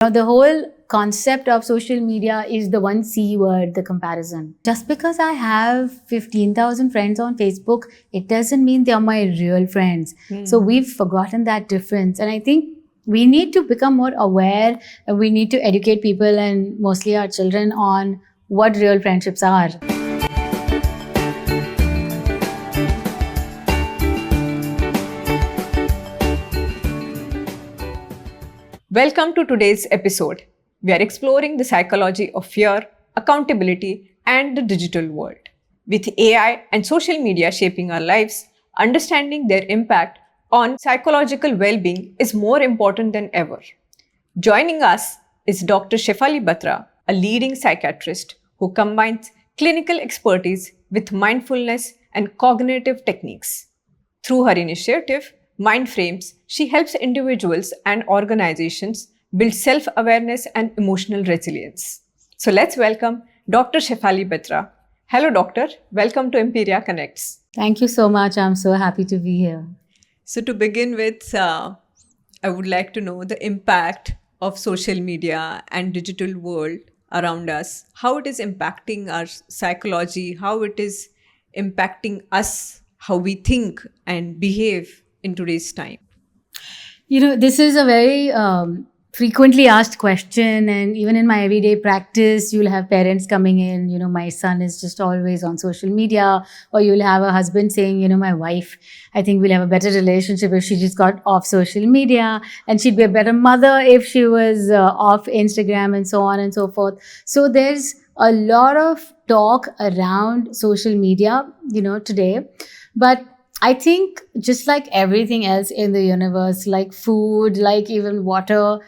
The whole concept of social media is the one C word, the comparison. Just because I have 15,000 friends on Facebook, it doesn't mean they're my real friends. So we've forgotten that difference. And I think we need to become more aware, and we need to educate people and mostly our children on what real friendships are. Welcome to today's episode. We are exploring the psychology of fear, accountability, and the digital world. With AI and social media shaping our lives, understanding their impact on psychological well-being is more important than ever. Joining us is Dr. Shefali Batra, a leading psychiatrist who combines clinical expertise with mindfulness and cognitive techniques. Through her initiative, Mindframes, she helps individuals and organizations build self-awareness and emotional resilience. So let's welcome Dr. Shefali Batra. Hello, doctor. Welcome to Empiria Connects. Thank you so much. I'm so happy to be here. So to begin with, I would like to know the impact of social media and digital world around us, how it is impacting our psychology, how it is impacting us, how we think and behave in today's time. This is a very frequently asked question, and even in my everyday practice, you'll have parents coming in, my son is just always on social media, or you'll have a husband saying, my wife, I think we'll have a better relationship if she just got off social media, and she'd be a better mother if she was off Instagram, and so on and so forth. So there's a lot of talk around social media, today, but I think just like everything else in the universe, like food, like even water,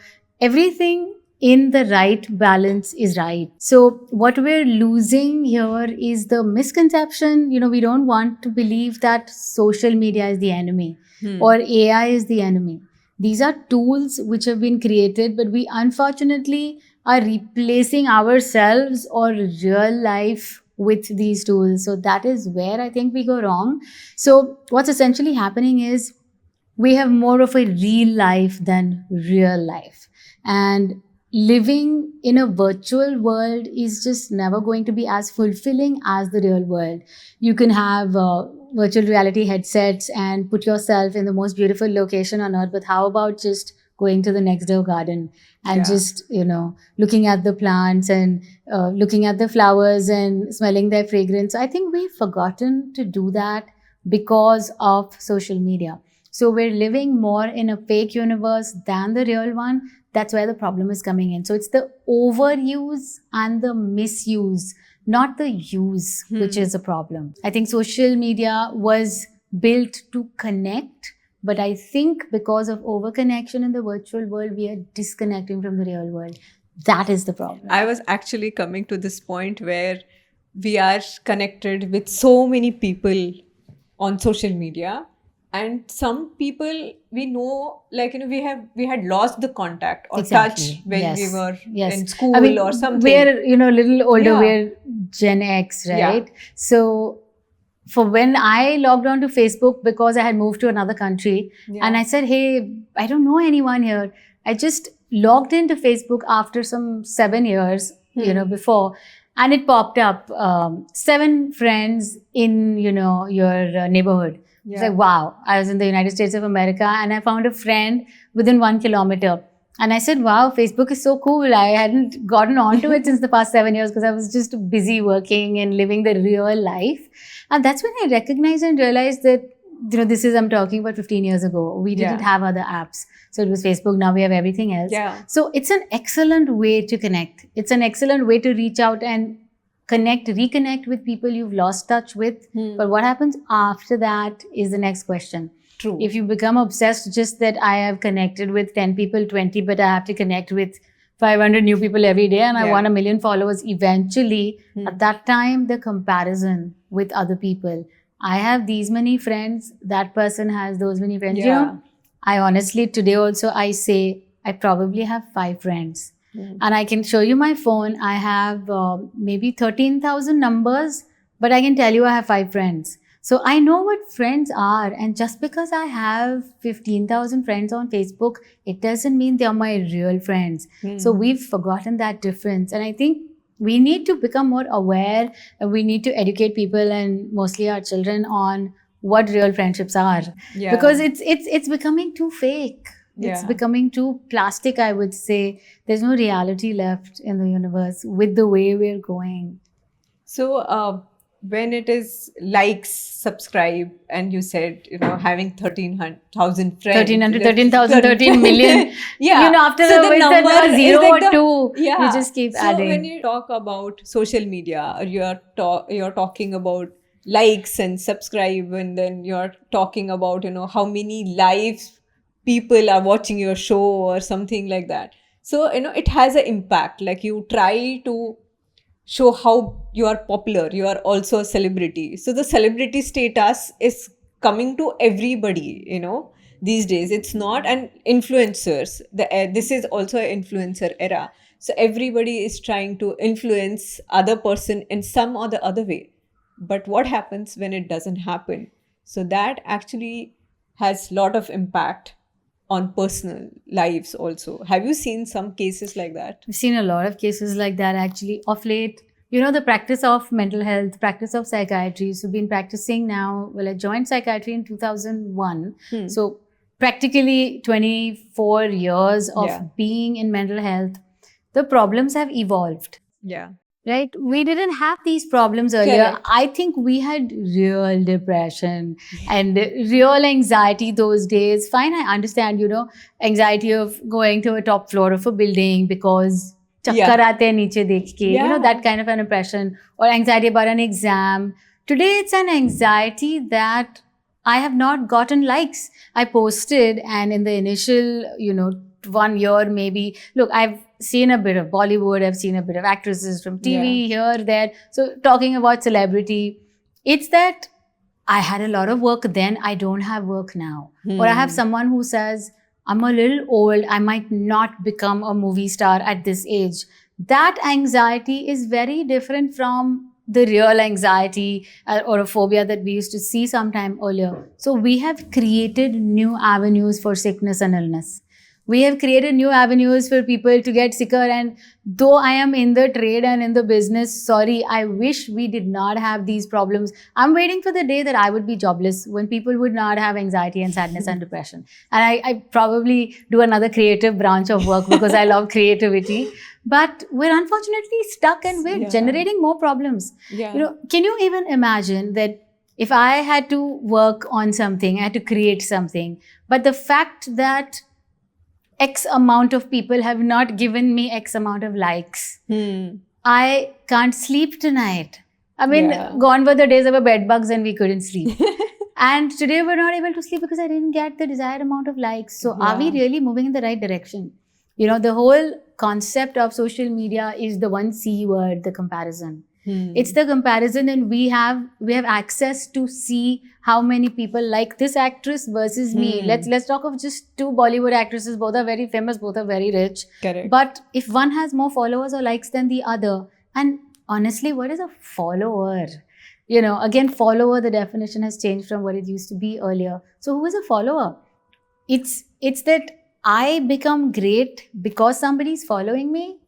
everything in the right balance is right. So what we're losing here is the misconception, we don't want to believe that social media is the enemy or AI is the enemy. These are tools which have been created, but we unfortunately are replacing ourselves or real life with these tools. So that is where I think we go wrong. So what's essentially happening is we have more of a real life than real life. And living in a virtual world is just never going to be as fulfilling as the real world. You can have virtual reality headsets and put yourself in the most beautiful location on earth, but how about just going to the next door garden and just, looking at the plants and looking at the flowers and smelling their fragrance. I think we've forgotten to do that because of social media. So we're living more in a fake universe than the real one. That's where the problem is coming in. So it's the overuse and the misuse, not the use, which is a problem. I think social media was built to connect, but I think because of overconnection in the virtual world, we are disconnecting from the real world. That is the problem. I was actually coming to this point where we are connected with so many people on social media, and some people we know, we had lost the contact or touch when we were in school or something. We're, a little older, Yeah. we're Gen X, right? Yeah. So for when I logged on to Facebook because I had moved to another country, and I said, hey, I don't know anyone here. I just logged into Facebook after some 7 years, before, and it popped up 7 friends in, your neighborhood. It's like, wow, I was in the United States of America and I found a friend within 1 kilometer. And I said, wow, Facebook is so cool. I hadn't gotten onto it since the past 7 years because I was just busy working and living the real life. And that's when I recognized and realized that, I'm talking about 15 years ago. We didn't have other apps. So it was Facebook. Now we have everything else. Yeah. So it's an excellent way to connect. It's an excellent way to reach out and reconnect with people you've lost touch with. But what happens after that is the next question. True. If you become obsessed just that I have connected with 10 people, 20, but I have to connect with 500 new people every day and I want 1 million followers eventually, at that time, the comparison with other people. I have these many friends, that person has those many friends. Yeah. I honestly, today also, I say I probably have 5 friends. And I can show you my phone. I have maybe 13,000 numbers, but I can tell you I have 5 friends. So I know what friends are, and just because I have 15,000 friends on Facebook, it doesn't mean they're my real friends. So we've forgotten that difference. And I think we need to become more aware, and we need to educate people, and mostly our children, on what real friendships are. Yeah. Because it's becoming too fake. It's Yeah. becoming too plastic, I would say. There's no reality left in the universe with the way we're going. So when it is likes, subscribe, and you said, having 13,000 friends. 1,300, 13,000, 13 million. Yeah. You know, after So the the with number the is zero like or the- two, Yeah. you just keep So adding. when you talk about social media, or you're talking about likes and subscribe, and then you're talking about, how many lives people are watching your show or something like that. So, it has an impact. Like, you try to show how you are popular, you are also a celebrity. So the celebrity status is coming to everybody, these days. It's not an influencers. This is also an influencer era. So everybody is trying to influence other person in some or the other way. But what happens when it doesn't happen? So that actually has lot of impact on personal lives also. Have you seen some cases like that? We've seen a lot of cases like that actually of late. You know, the practice of mental health, practice of psychiatry. So, been practicing now. Well, I joined psychiatry in 2001. So, practically 24 years of Yeah. being in mental health. The problems have evolved. Yeah. Right? We didn't have these problems earlier. Correct. I think we had real depression and real anxiety those days. Fine, I understand, anxiety of going to a top floor of a building because chakkar aate hain niche dekh ke, Yeah. that kind of an impression, or anxiety about an exam. Today, it's an anxiety that I have not gotten likes. I posted, and in the initial, 1 year maybe, look, I've seen a bit of Bollywood, I've seen a bit of actresses from TV, here, there. So talking about celebrity, it's that I had a lot of work then, I don't have work now. Or I have someone who says, I'm a little old, I might not become a movie star at this age. That anxiety is very different from the real anxiety or a phobia that we used to see sometime earlier. So we have created new avenues for sickness and illness. We have created new avenues for people to get sicker. And though I am in the trade and in the business, sorry, I wish we did not have these problems. I'm waiting for the day that I would be jobless, when people would not have anxiety and sadness and depression. And I probably do another creative branch of work because I love creativity. But we're unfortunately stuck, and we're generating more problems. Yeah. Can you even imagine that if I had to work on something, I had to create something, but the fact that X amount of people have not given me X amount of likes, I can't sleep tonight. I mean, gone were the days of bed bugs and we couldn't sleep. And today we're not able to sleep because I didn't get the desired amount of likes. So are we really moving in the right direction? The whole concept of social media is the one C word, the comparison. It's the comparison, and we have access to see how many people like this actress versus me. Let's talk of just two Bollywood actresses. Both are very famous, both are very rich. Correct. But if one has more followers or likes than the other, and honestly, what is a follower? Again, follower, the definition has changed from what it used to be earlier. So who is a follower? It's that I become great because somebody's following me.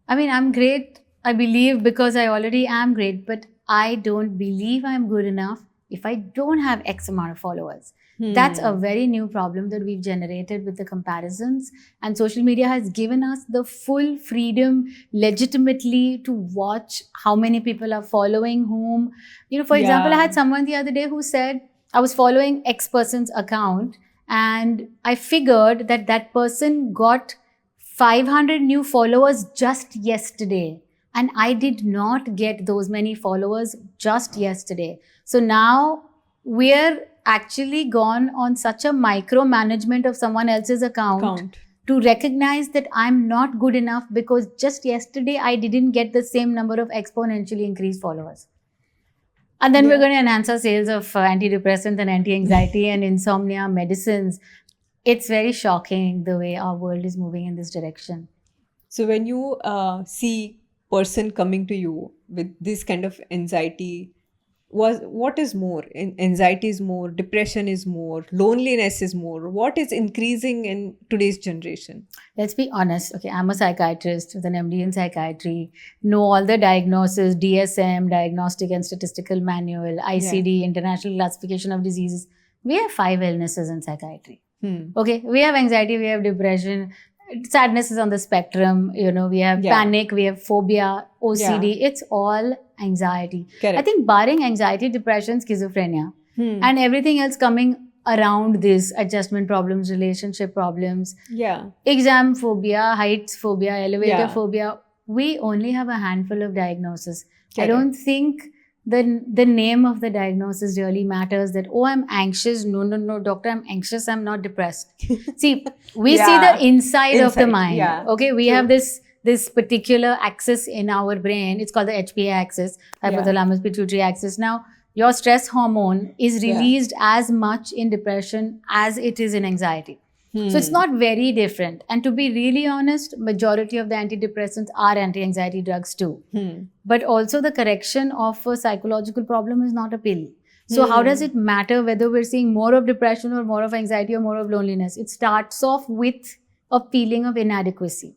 I mean, I'm great, I believe, because I already am great, but I don't believe I'm good enough if I don't have X amount of followers. That's a very new problem that we've generated with the comparisons. And social media has given us the full freedom legitimately to watch how many people are following whom. For example, I had someone the other day who said, I was following X person's account, and I figured that person got 500 new followers just yesterday. And I did not get those many followers just yesterday. So now we're actually gone on such a micromanagement of someone else's account to recognize that I'm not good enough because just yesterday I didn't get the same number of exponentially increased followers. And then we're going to enhance our sales of antidepressants and anti-anxiety and insomnia medicines. It's very shocking the way our world is moving in this direction. So when you see person coming to you with this kind of anxiety, what is more? Anxiety is more, depression is more, loneliness is more. What is increasing in today's generation? Let's be honest. Okay, I'm a psychiatrist with an MD in psychiatry. Know all the diagnosis, DSM, Diagnostic and Statistical Manual, ICD, International Classification of Diseases. We have 5 illnesses in psychiatry. Okay, we have anxiety, we have depression, sadness is on the spectrum. We have panic, we have phobia, OCD. It's all anxiety. Correct. I think barring anxiety, depression, schizophrenia, and everything else coming around this, adjustment problems, relationship problems, exam phobia, heights phobia, elevator phobia, we only have a handful of diagnoses. I don't think the name of the diagnosis really matters, that, oh, I'm anxious. No, doctor, I'm anxious. I'm not depressed. See, we see the inside of the mind. Yeah. Okay, we have this particular axis in our brain. It's called the HPA axis, hypothalamus pituitary axis. Now, your stress hormone is released as much in depression as it is in anxiety. So it's not very different. And to be really honest, majority of the antidepressants are anti-anxiety drugs too. But also the correction of a psychological problem is not a pill. So how does it matter whether we're seeing more of depression or more of anxiety or more of loneliness? It starts off with a feeling of inadequacy.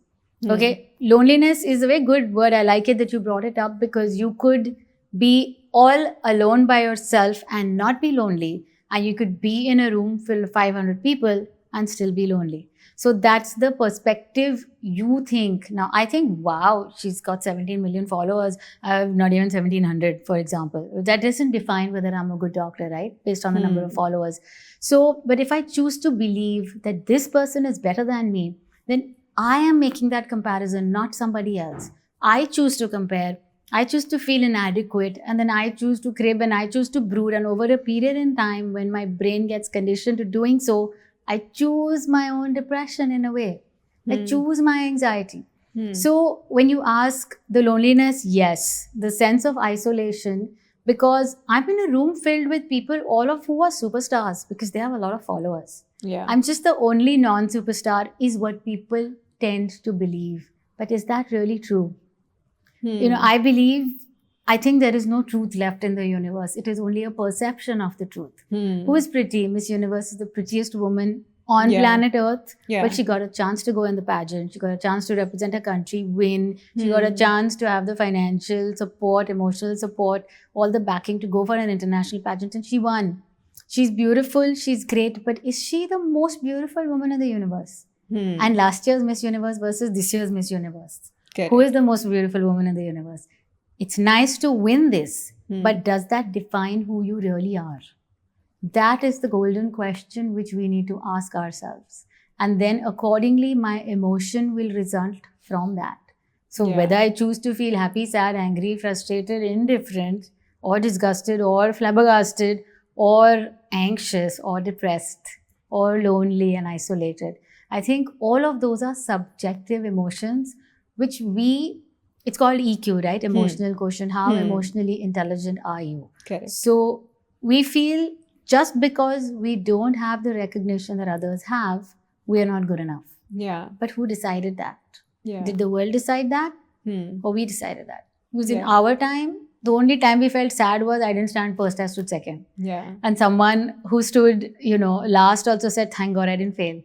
Okay, loneliness is a very good word. I like it that you brought it up, because you could be all alone by yourself and not be lonely. And you could be in a room filled with 500 people and still be lonely. So that's the perspective you think. Now, I think, wow, she's got 17 million followers. I have not even 1700, for example. That doesn't define whether I'm a good doctor, right? Based on the number of followers. So, but if I choose to believe that this person is better than me, then I am making that comparison, not somebody else. I choose to compare. I choose to feel inadequate, and then I choose to crib, and I choose to brood. And over a period in time, when my brain gets conditioned to doing so, I choose my own depression in a way. I choose my anxiety. So when you ask the loneliness, yes, the sense of isolation, because I'm in a room filled with people, all of who are superstars, because they have a lot of followers. I'm just the only non-superstar, is what people tend to believe. But is that really true? I think there is no truth left in the universe. It is only a perception of the truth. Who is pretty? Miss Universe is the prettiest woman on planet Earth. But she got a chance to go in the pageant. She got a chance to represent her country, win. She got a chance to have the financial support, emotional support, all the backing to go for an international pageant. And she won. She's beautiful. She's great. But is she the most beautiful woman in the universe? And last year's Miss Universe versus this year's Miss Universe. Who is the most beautiful woman in the universe? It's nice to win this, but does that define who you really are? That is the golden question which we need to ask ourselves. And then accordingly, my emotion will result from that. So whether I choose to feel happy, sad, angry, frustrated, indifferent, or disgusted, or flabbergasted, or anxious, or depressed, or lonely and isolated, I think all of those are subjective emotions, which it's called EQ, right? Emotional quotient. How emotionally intelligent are you? Correct. So we feel just because we don't have the recognition that others have, we are not good enough. But who decided that? Did the world decide that? Or we decided that? Because in our time, the only time we felt sad was I didn't stand first, I stood second. And someone who stood, last also said, thank God I didn't fail.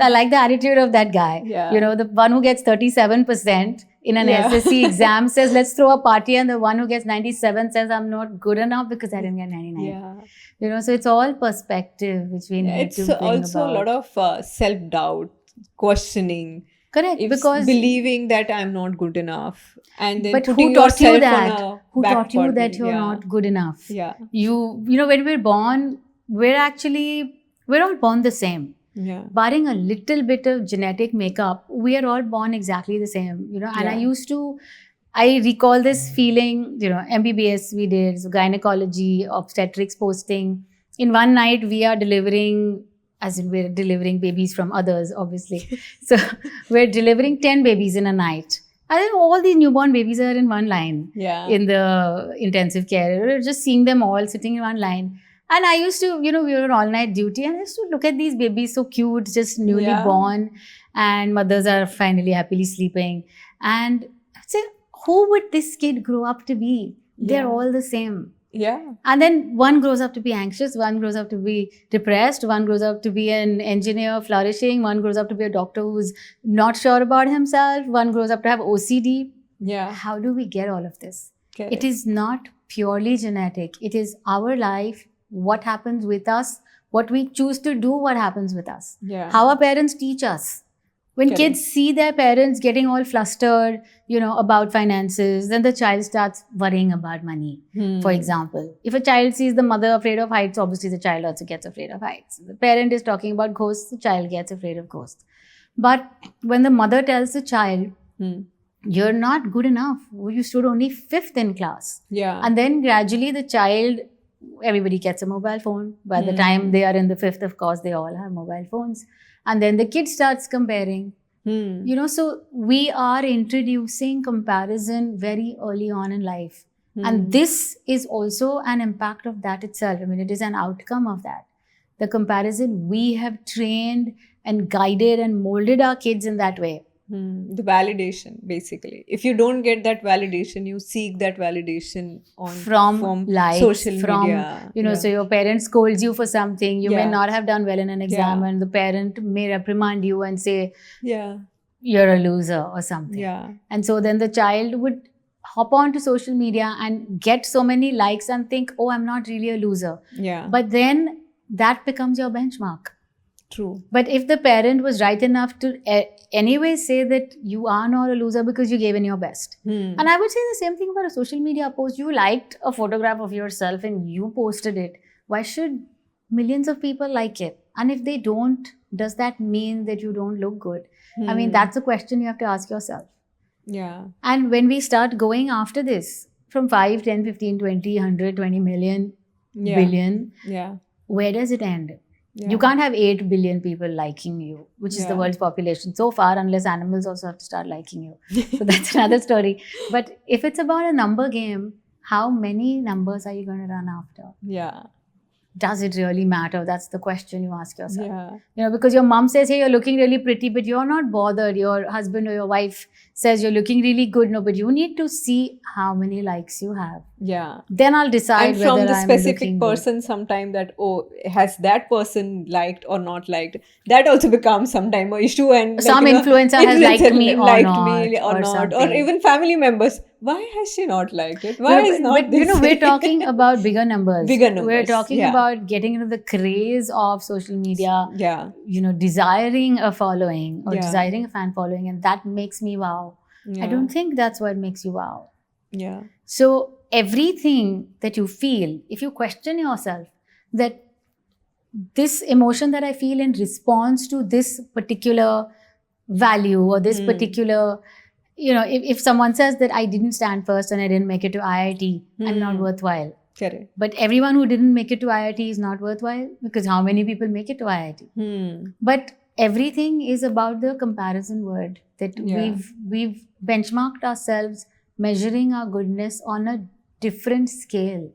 I like the attitude of that guy. The one who gets 37% in an SSC exam says, let's throw a party. And the one who gets 97 says, I'm not good enough because I didn't get 99. So it's all perspective which we need to bring about. It's also a lot of self-doubt, questioning. Correct, because believing that I'm not good enough, and then but putting who taught you yourself that? on a Who back taught you burner. that you're not good enough? You when we're born, we're all born the same. Barring a little bit of genetic makeup, we are all born exactly the same. And I recall this feeling. MBBS we did, so gynecology, obstetrics posting. In one night, we are delivering. As in, we're delivering babies from others, obviously. So we're delivering 10 babies in a night. I think all these newborn babies are in one line in the intensive care. We're just seeing them all sitting in one line. And I used to, we were on all-night duty, and I used to look at these babies, so cute, just newly born, and mothers are finally happily sleeping. And I'd say, who would this kid grow up to be? They're all the same. Yeah. And then one grows up to be anxious, one grows up to be depressed, one grows up to be an engineer flourishing, one grows up to be a doctor who's not sure about himself, one grows up to have OCD. Yeah. How do we get all of this? Correct. It is not purely genetic. It is our life, what happens with us, what we choose to do, what happens with us. Yeah. How our parents teach us. When Correct. kids see their parents getting all flustered, about finances, then the child starts worrying about money, for example. If a child sees the mother afraid of heights, obviously the child also gets afraid of heights. The parent is talking about ghosts, the child gets afraid of ghosts. But when the mother tells the child, you're not good enough, you stood only 5th in class. Yeah. And then gradually the child, everybody gets a mobile phone. By the time they are in the 5th, of course, they all have mobile phones. And then the kid starts comparing. So we are introducing comparison very early on in life. And this is also an impact of that itself. I mean, it is an outcome of that. The comparison, we have trained and guided and molded our kids in that way. The validation, basically. If you don't get that validation, you seek that validation from likes, social media. So your parent scolds you for something. You may Yeah. not have done well in an exam, and the parent may reprimand you and say, yeah, you're a loser or something. Yeah. And so then the child would hop onto social media and get so many likes and think, oh, I'm not really a loser. Yeah. But then that becomes your benchmark. True. But if the parent was right enough to anyway say that you are not a loser because you gave in your best. And I would say the same thing about a social media post. You liked a photograph of yourself and you posted it. Why should millions of people like it? And if they don't, does that mean that you don't look good? I mean, that's a question you have to ask yourself. Yeah. And when we start going after this, from 5, 10, 15, 20, 100, 20 million, billion, where does it end? Yeah. You can't have 8 billion people liking you, which is the world's population so far, unless animals also have to start liking you. So that's another story. But if it's about a number game, how many numbers are you going to run after? Yeah. Does it really matter? That's the question you ask yourself. Yeah. Because your mom says, hey, you're looking really pretty, but you're not bothered. Your husband or your wife says you're looking really good. No, but you need to see how many likes you have. Yeah. Then I'll decide and from whether the I'm specific looking person sometime that, has that person liked or not liked, that also becomes sometime an issue. And some influencer has liked me or not, or even family members, why has she not liked it, why is not but, this we're talking about bigger numbers. We're talking yeah. about getting into the craze of social media, Yeah. desiring a following or Yeah. desiring a fan following, and that makes me wow. Yeah. I don't think that's what makes you wow. Yeah. So everything that you feel, if you question yourself that this emotion that I feel in response to this particular value or this particular, if someone says that I didn't stand first and I didn't make it to IIT, I'm not worthwhile. Correct. But everyone who didn't make it to IIT is not worthwhile, because how many people make it to IIT? But everything is about the comparison word that we've benchmarked ourselves, measuring our goodness on a different scale.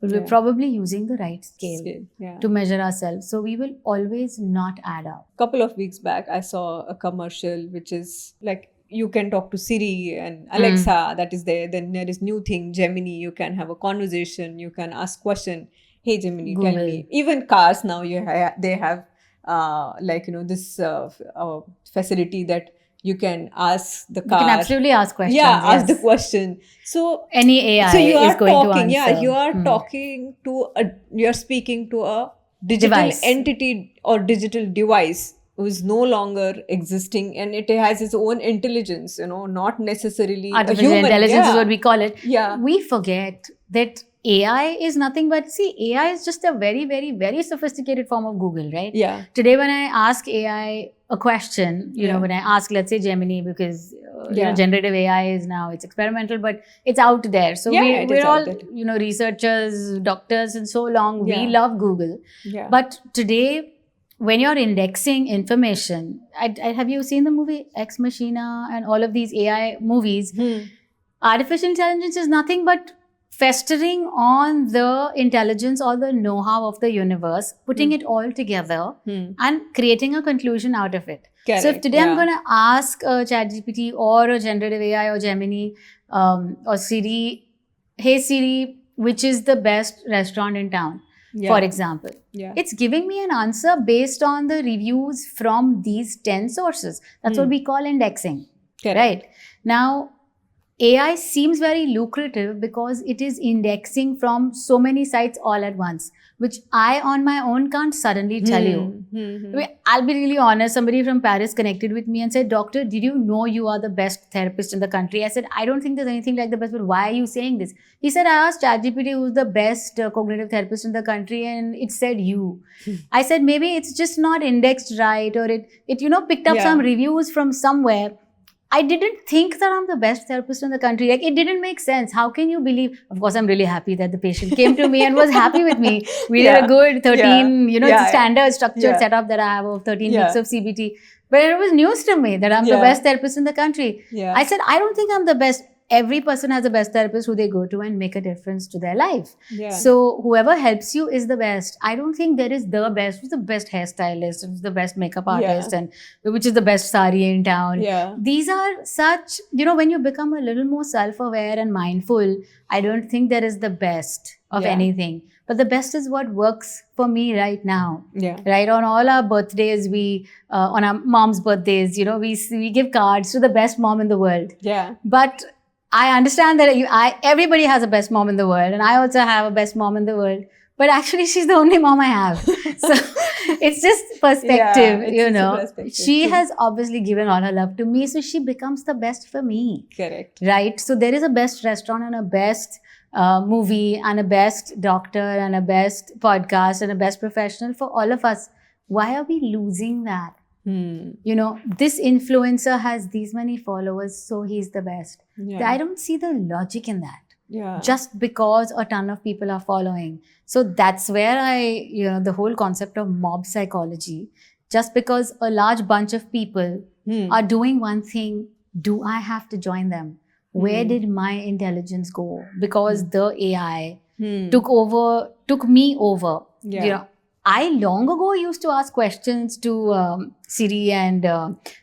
But we're probably using the right scale to measure ourselves. So we will always not add up. Couple of weeks back, I saw a commercial which is like, you can talk to Siri and Alexa, that is there. Then there is new thing, Gemini, you can have a conversation, you can ask question. Hey Gemini, Google. tell me. Even cars now, they have this facility that you can ask the car. You can absolutely ask questions. Ask the question. So any AI so you are is going talking, to answer. you are talking to you're speaking to a digital Device. entity or digital device who is no longer existing, and it has its own intelligence, not necessarily Artificial a human. intelligence is what we call it. Yeah. We forget that AI is nothing but, AI is just a very, very, very sophisticated form of Google, right? Yeah. Today when I ask AI a question, when I ask, let's say Gemini, because generative AI is now, it's experimental, but it's out there. So we're all, researchers, doctors, and so long, we love Google. Yeah. But today, when you're indexing information, have you seen the movie Ex Machina and all of these AI movies? Artificial intelligence is nothing but festering on the intelligence or the know-how of the universe, putting it all together and creating a conclusion out of it. Correct. So if today I'm going to ask a ChatGPT or a generative AI or Gemini or Siri, hey Siri, which is the best restaurant in town, Yeah. for example. Yeah. It's giving me an answer based on the reviews from these 10 sources. That's what we call indexing. Correct. Right? Now, AI seems very lucrative because it is indexing from so many sites all at once, which I on my own can't suddenly tell you. I mean, I'll be really honest. Somebody from Paris connected with me and said, Doctor, did you know you are the best therapist in the country? I said, I don't think there's anything like the best, but why are you saying this? He said, I asked ChatGPT who's the best cognitive therapist in the country, and it said you. I said, maybe it's just not indexed right, or it picked up some reviews from somewhere. I didn't think that I'm the best therapist in the country. Like, it didn't make sense. How can you believe? Of course, I'm really happy that the patient came to me and was happy with me. We did a good 13, it's a standard structured setup that I have of 13 weeks of CBT. But it was news to me that I'm the best therapist in the country. Yeah. I said, I don't think I'm the best. Every person has a best therapist who they go to and make a difference to their life. Yeah. So whoever helps you is the best. I don't think there is the best. Who's the best hairstylist? Who's the best makeup artist? And which is the best sari in town? Yeah. These are such, when you become a little more self-aware and mindful, I don't think there is the best of anything. But the best is what works for me right now. Yeah. Right? On all our birthdays, on our mom's birthdays, we give cards to the best mom in the world. Yeah. But I understand that everybody has a best mom in the world, and I also have a best mom in the world. But actually, she's the only mom I have. So it's just perspective, perspective. She has obviously given all her love to me, so she becomes the best for me. Correct. Right? So there is a best restaurant and a best movie and a best doctor and a best podcast and a best professional for all of us. Why are we losing that? This influencer has these many followers, so he's the best. Yeah. I don't see the logic in that. Yeah. Just because a ton of people are following. So that's where the whole concept of mob psychology, just because a large bunch of people are doing one thing, do I have to join them? Where did my intelligence go? Because the AI took me over. Yeah. I long ago used to ask questions to Siri and,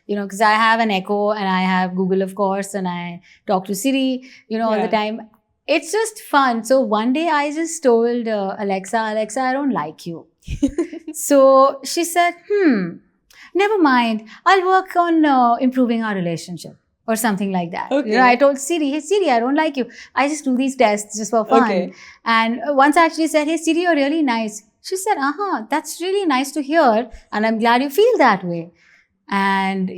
because I have an Echo and I have Google, of course, and I talk to Siri, all the time. It's just fun. So one day I just told Alexa, I don't like you. So she said, never mind. I'll work on improving our relationship or something like that. Okay. I told Siri, hey Siri, I don't like you. I just do these tests just for fun. Okay. And once I actually said, hey Siri, you're really nice. She said, that's really nice to hear. And I'm glad you feel that way. And,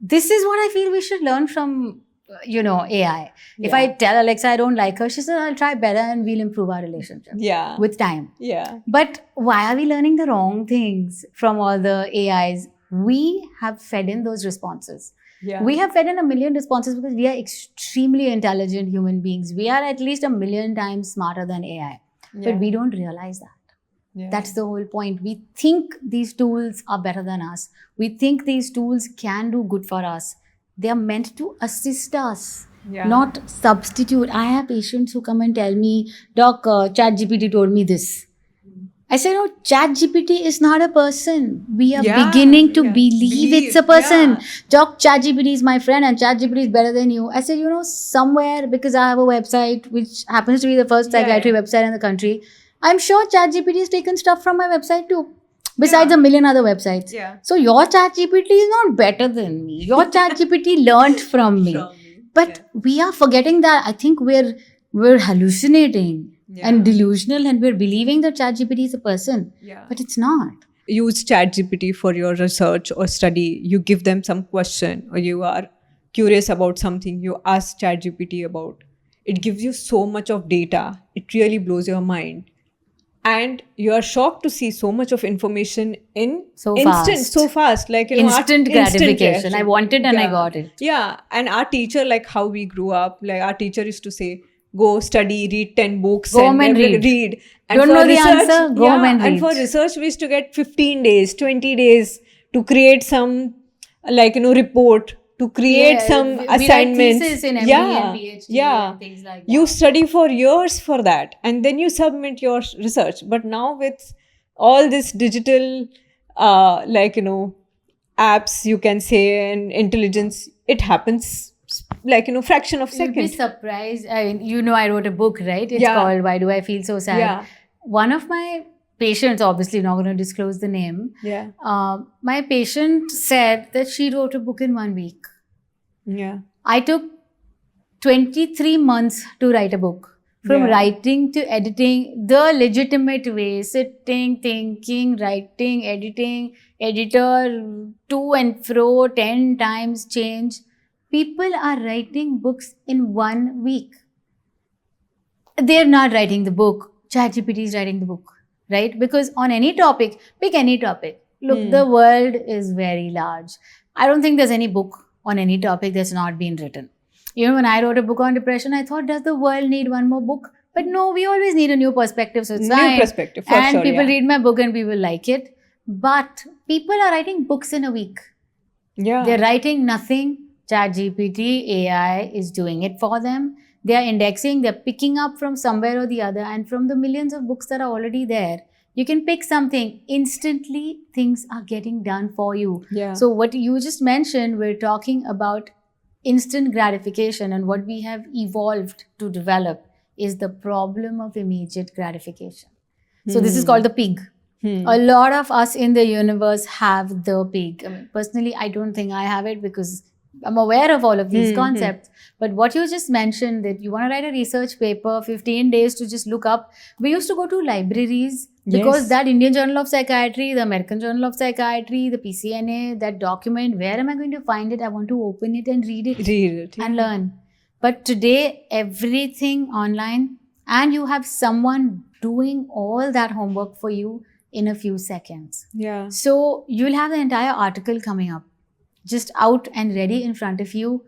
this is what I feel we should learn from, AI. If I tell Alexa I don't like her, she said, I'll try better and we'll improve our relationship. Yeah. With time. Yeah. But why are we learning the wrong things from all the AIs? We have fed in those responses. Yeah. We have fed in a million responses because we are extremely intelligent human beings. We are at least 1,000,000 times smarter than AI. Yeah. But we don't realize that. Yeah. That's the whole point. We think these tools are better than us. We think these tools can do good for us. They are meant to assist us, not substitute. I have patients who come and tell me, Doc, ChatGPT told me this. I say, no, ChatGPT is not a person. We are beginning to believe it's a person. Yeah. Doc, ChatGPT is my friend and ChatGPT is better than you. I said, somewhere, because I have a website, which happens to be the first psychiatry website in the country, I'm sure ChatGPT has taken stuff from my website too. Besides a million other websites. Yeah. So your ChatGPT is not better than me. Your ChatGPT learned from me. But we are forgetting that. I think we're hallucinating and delusional, and we're believing that ChatGPT is a person. Yeah. But it's not. Use ChatGPT for your research or study. You give them some question, or you are curious about something, you ask ChatGPT about. It gives you so much of data. It really blows your mind. And you are shocked to see so much of information in so fast, like instant gratification. I wanted and I got it. Yeah, and our teacher, like how we grew up, like our teacher used to say, "Go study, read 10 books, go home and read. And don't know the answer, go home and read." And for research, we used to get 15 days, 20 days to create some, report, to create some assignments. Thesis in MBA and PhD and things like that. You study for years for that, and then you submit your research. But now with all this digital, apps, you can say, and intelligence, it happens fraction of You'll be second. surprised. I mean, you know, I wrote a book, right? It's Yeah. called Why Do I Feel So Sad? Yeah. One of my patients, obviously not going to disclose the name, Yeah. my patient said that she wrote a book in 1 week. Yeah. I took 23 months to write a book. From Yeah. writing to editing, the legitimate way, sitting, thinking, writing, editing, editor, to and fro, 10 times change. People are writing books in 1 week. They're not writing the book. ChatGPT is writing the book, right? Because on any topic, pick any topic. Look, the world is very large. I don't think there's any book on any topic that's not been written. You know, when I wrote a book on depression, I thought, does the world need one more book? But no, we always need a new perspective. So it's New fine. perspective, for and sure, people yeah. read my book and people like it. But people are writing books in a week. Yeah. They're writing nothing. ChatGPT, AI is doing it for them. They are indexing, they're picking up from somewhere or the other. And from the millions of books that are already there, you can pick something. Instantly, things are getting done for you. Yeah. So what you just mentioned, we're talking about instant gratification, and what we have evolved to develop is the problem of immediate gratification. So this is called the pig. A lot of us in the universe have the pig. I mean, personally, I don't think I have it because I'm aware of all of these concepts. But what you just mentioned, that you want to write a research paper, 15 days to just look up. We used to go to libraries because Yes. that Indian Journal of Psychiatry, the American Journal of Psychiatry, the PCNA, that document, where am I going to find it? I want to open it and read it Read it. and learn. But today, everything online, and you have someone doing all that homework for you in a few seconds. Yeah. So you'll have the entire article coming up, just out and ready in front of you.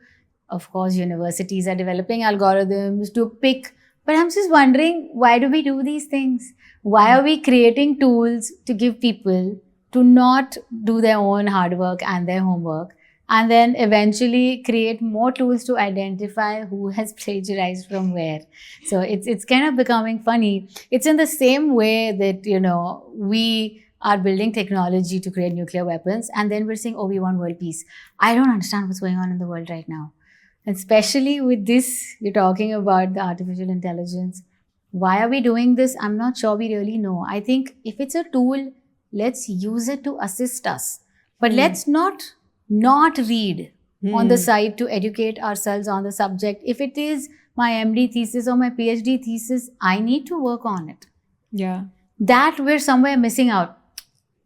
Of course, universities are developing algorithms to pick. But I'm just wondering, why do we do these things? Why are we creating tools to give people to not do their own hard work and their homework, and then eventually create more tools to identify who has plagiarized from where? So it's kind of becoming funny. It's in the same way that, you know, we are building technology to create nuclear weapons, and then we're saying, oh, we want world peace. I don't understand what's going on in the world right now. And especially with this, you're talking about the artificial intelligence. Why are we doing this? I'm not sure we really know. I think if it's a tool, let's use it to assist us. But let's not read on the side to educate ourselves on the subject. If it is my MD thesis or my PhD thesis, I need to work on it. Yeah. That we're somewhere missing out.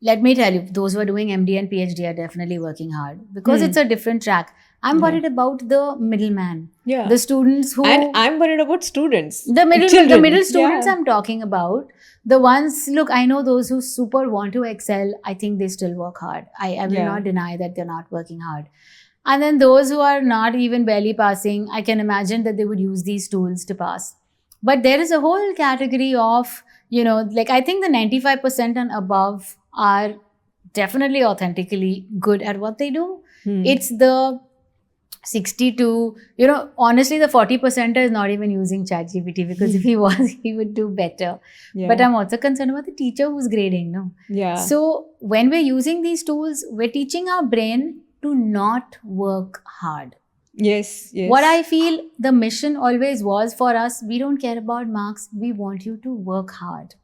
Let me tell you, those who are doing MD and PhD are definitely working hard because it's a different track. I'm worried about the middleman. Yeah. The students who... And I'm worried about students. The middle Children. students Yeah. I'm talking about. The ones, look, I know those who super want to excel. I think they still work hard. I will Yeah. not deny that they're not working hard. And then those who are not even barely passing, I can imagine that they would use these tools to pass. But there is a whole category of, you know, like I think the 95% and above are definitely authentically good at what they do. It's the 62, you know, honestly, the 40% is not even using ChatGPT, because if he was, he would do better. Yeah. But I'm also concerned about the teacher who's grading, no? Yeah. So when we're using these tools, we're teaching our brain to not work hard. Yes. Yes. What I feel the mission always was for us, we don't care about marks, we want you to work hard.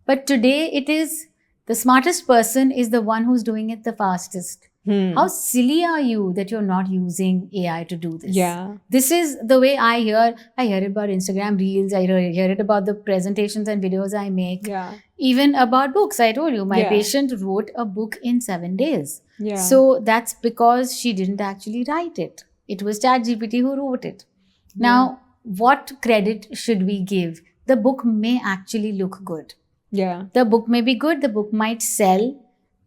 But today it is the smartest person is the one who's doing it the fastest. How silly are you that you're not using AI to do this? Yeah. This is the way I hear it about Instagram Reels, I hear it about the presentations and videos I make. Yeah. Even about books, I told you, my Yeah. patient wrote a book in 7 days. Yeah. So that's because she didn't actually write it. It was ChatGPT who wrote it. Now, what credit should we give? The book may actually look good. Yeah. The book may be good, the book might sell.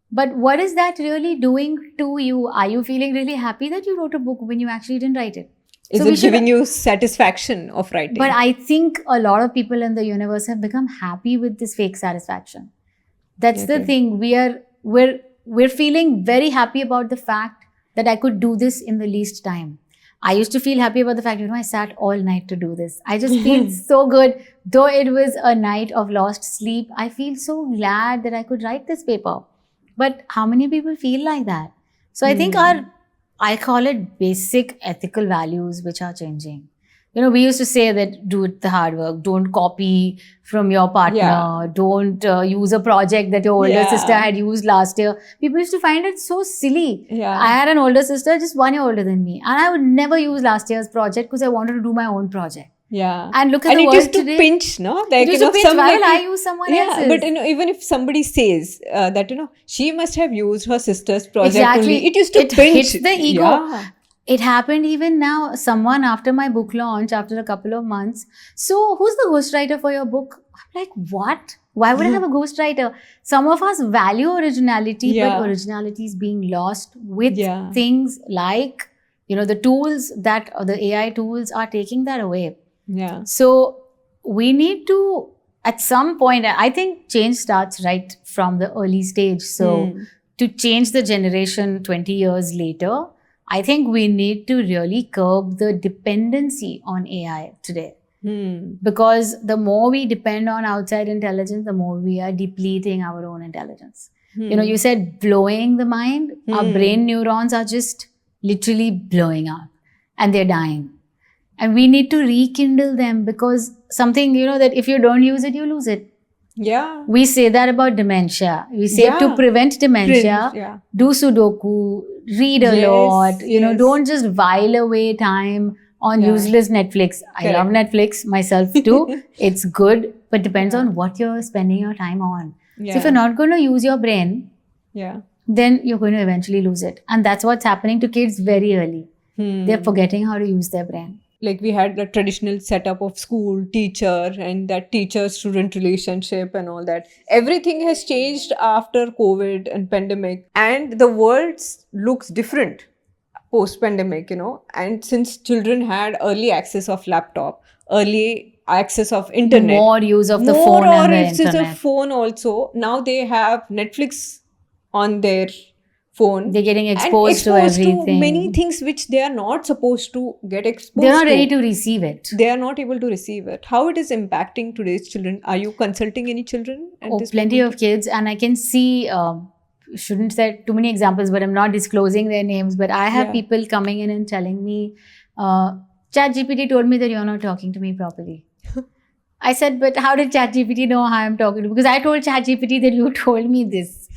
But what is that really doing to you? Are you feeling really happy that you wrote a book when you actually didn't write it? Is we it should- giving you satisfaction of writing? But I think a lot of people in the universe have become happy with this fake satisfaction. That's the Okay. thing. We're feeling very happy about the fact that I could do this in the least time. I used to feel happy about the fact, I sat all night to do this. I just feel so good. Though it was a night of lost sleep, I feel so glad that I could write this paper. But how many people feel like that? So I think our I call it basic ethical values which are changing. You know, we used to say that do it the hard work, don't copy from your partner, Yeah. don't use a project that your older Yeah. sister had used last year. People used to find it so silly. Yeah. I had an older sister, just 1 year older than me, and I would never use last year's project because I wanted to do my own project. Yeah. And look at And the it world used to today. pinch, no? Like, It used to pinch. some Why will I little- use someone Yeah, else's? but even if somebody says that, she must have used her sister's project Exactly. only, it used to It pinch. hits the ego. Yeah. It happened even now. Someone after my book launch, after a couple of months, so who's the ghostwriter for your book? I'm like, what? Why would I have a ghostwriter? Some of us value originality, Yeah. but originality is being lost with Yeah. things like, the tools that the AI tools are taking that away. Yeah. So we need to, at some point, I think change starts right from the early stage. So to change the generation 20 years later, I think we need to really curb the dependency on AI today. Because the more we depend on outside intelligence, the more we are depleting our own intelligence. You said blowing the mind. Our brain neurons are just literally blowing up and they're dying. And we need to rekindle them because something, that if you don't use it, you lose it. Yeah. We say that about dementia. We say Yeah. to prevent dementia, Yeah. do Sudoku, read a Yes, lot, yes. don't just while away time on Yeah. useless Netflix. I love Netflix myself too. It's good, but depends on what you're spending your time on. Yeah. So if you're not going to use your brain, Yeah. then you're going to eventually lose it. And that's what's happening to kids very early. They're forgetting how to use their brain. Like we had the traditional setup of school, teacher, and that teacher-student relationship and all that. Everything has changed after COVID and pandemic, and the world looks different post-pandemic, And since children had early access of laptop, early access of internet, More use of the more phone and or the it's just a internet. phone also. Now they have Netflix on their phone. They're getting and exposed to everything. many things which they are not supposed to get exposed They're not to. ready to receive it. They are not able to receive it. How it is impacting today's children? Are you consulting any children? At this Plenty moment? of kids, and I can see, shouldn't say too many examples, but I'm not disclosing their names. But I have Yeah. people coming in and telling me, ChatGPT told me that you're not talking to me properly. I said, but how did ChatGPT know how I'm talking to you? Because I told ChatGPT that you told me this.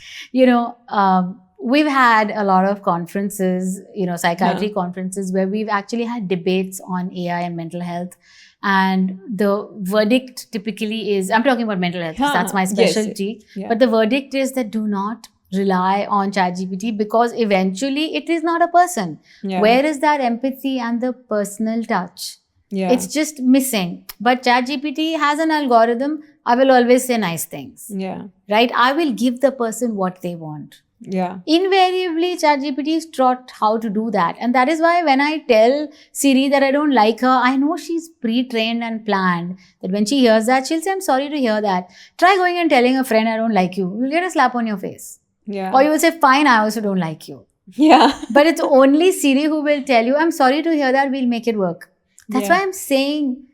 We've had a lot of conferences, psychiatry conferences where we've actually had debates on AI and mental health. And the verdict typically is, I'm talking about mental health, 'cause that's my Yes, specialty. yeah. But the verdict is that do not rely on ChatGPT because eventually it is not a person. Yeah. Where is that empathy and the personal touch? Yeah. It's just missing. But ChatGPT has an algorithm. I will always say nice things, Yeah. right? I will give the person what they want. Yeah. Invariably, ChatGPT is taught how to do that. And that is why when I tell Siri that I don't like her, I know she's pre-trained and planned. That when she hears that, she'll say, I'm sorry to hear that. Try going and telling a friend, I don't like you. You'll get a slap on your face. Yeah. Or you will say, fine, I also don't like you. Yeah. But it's only Siri who will tell you, I'm sorry to hear that, we'll make it work. That's Yeah. why I'm saying,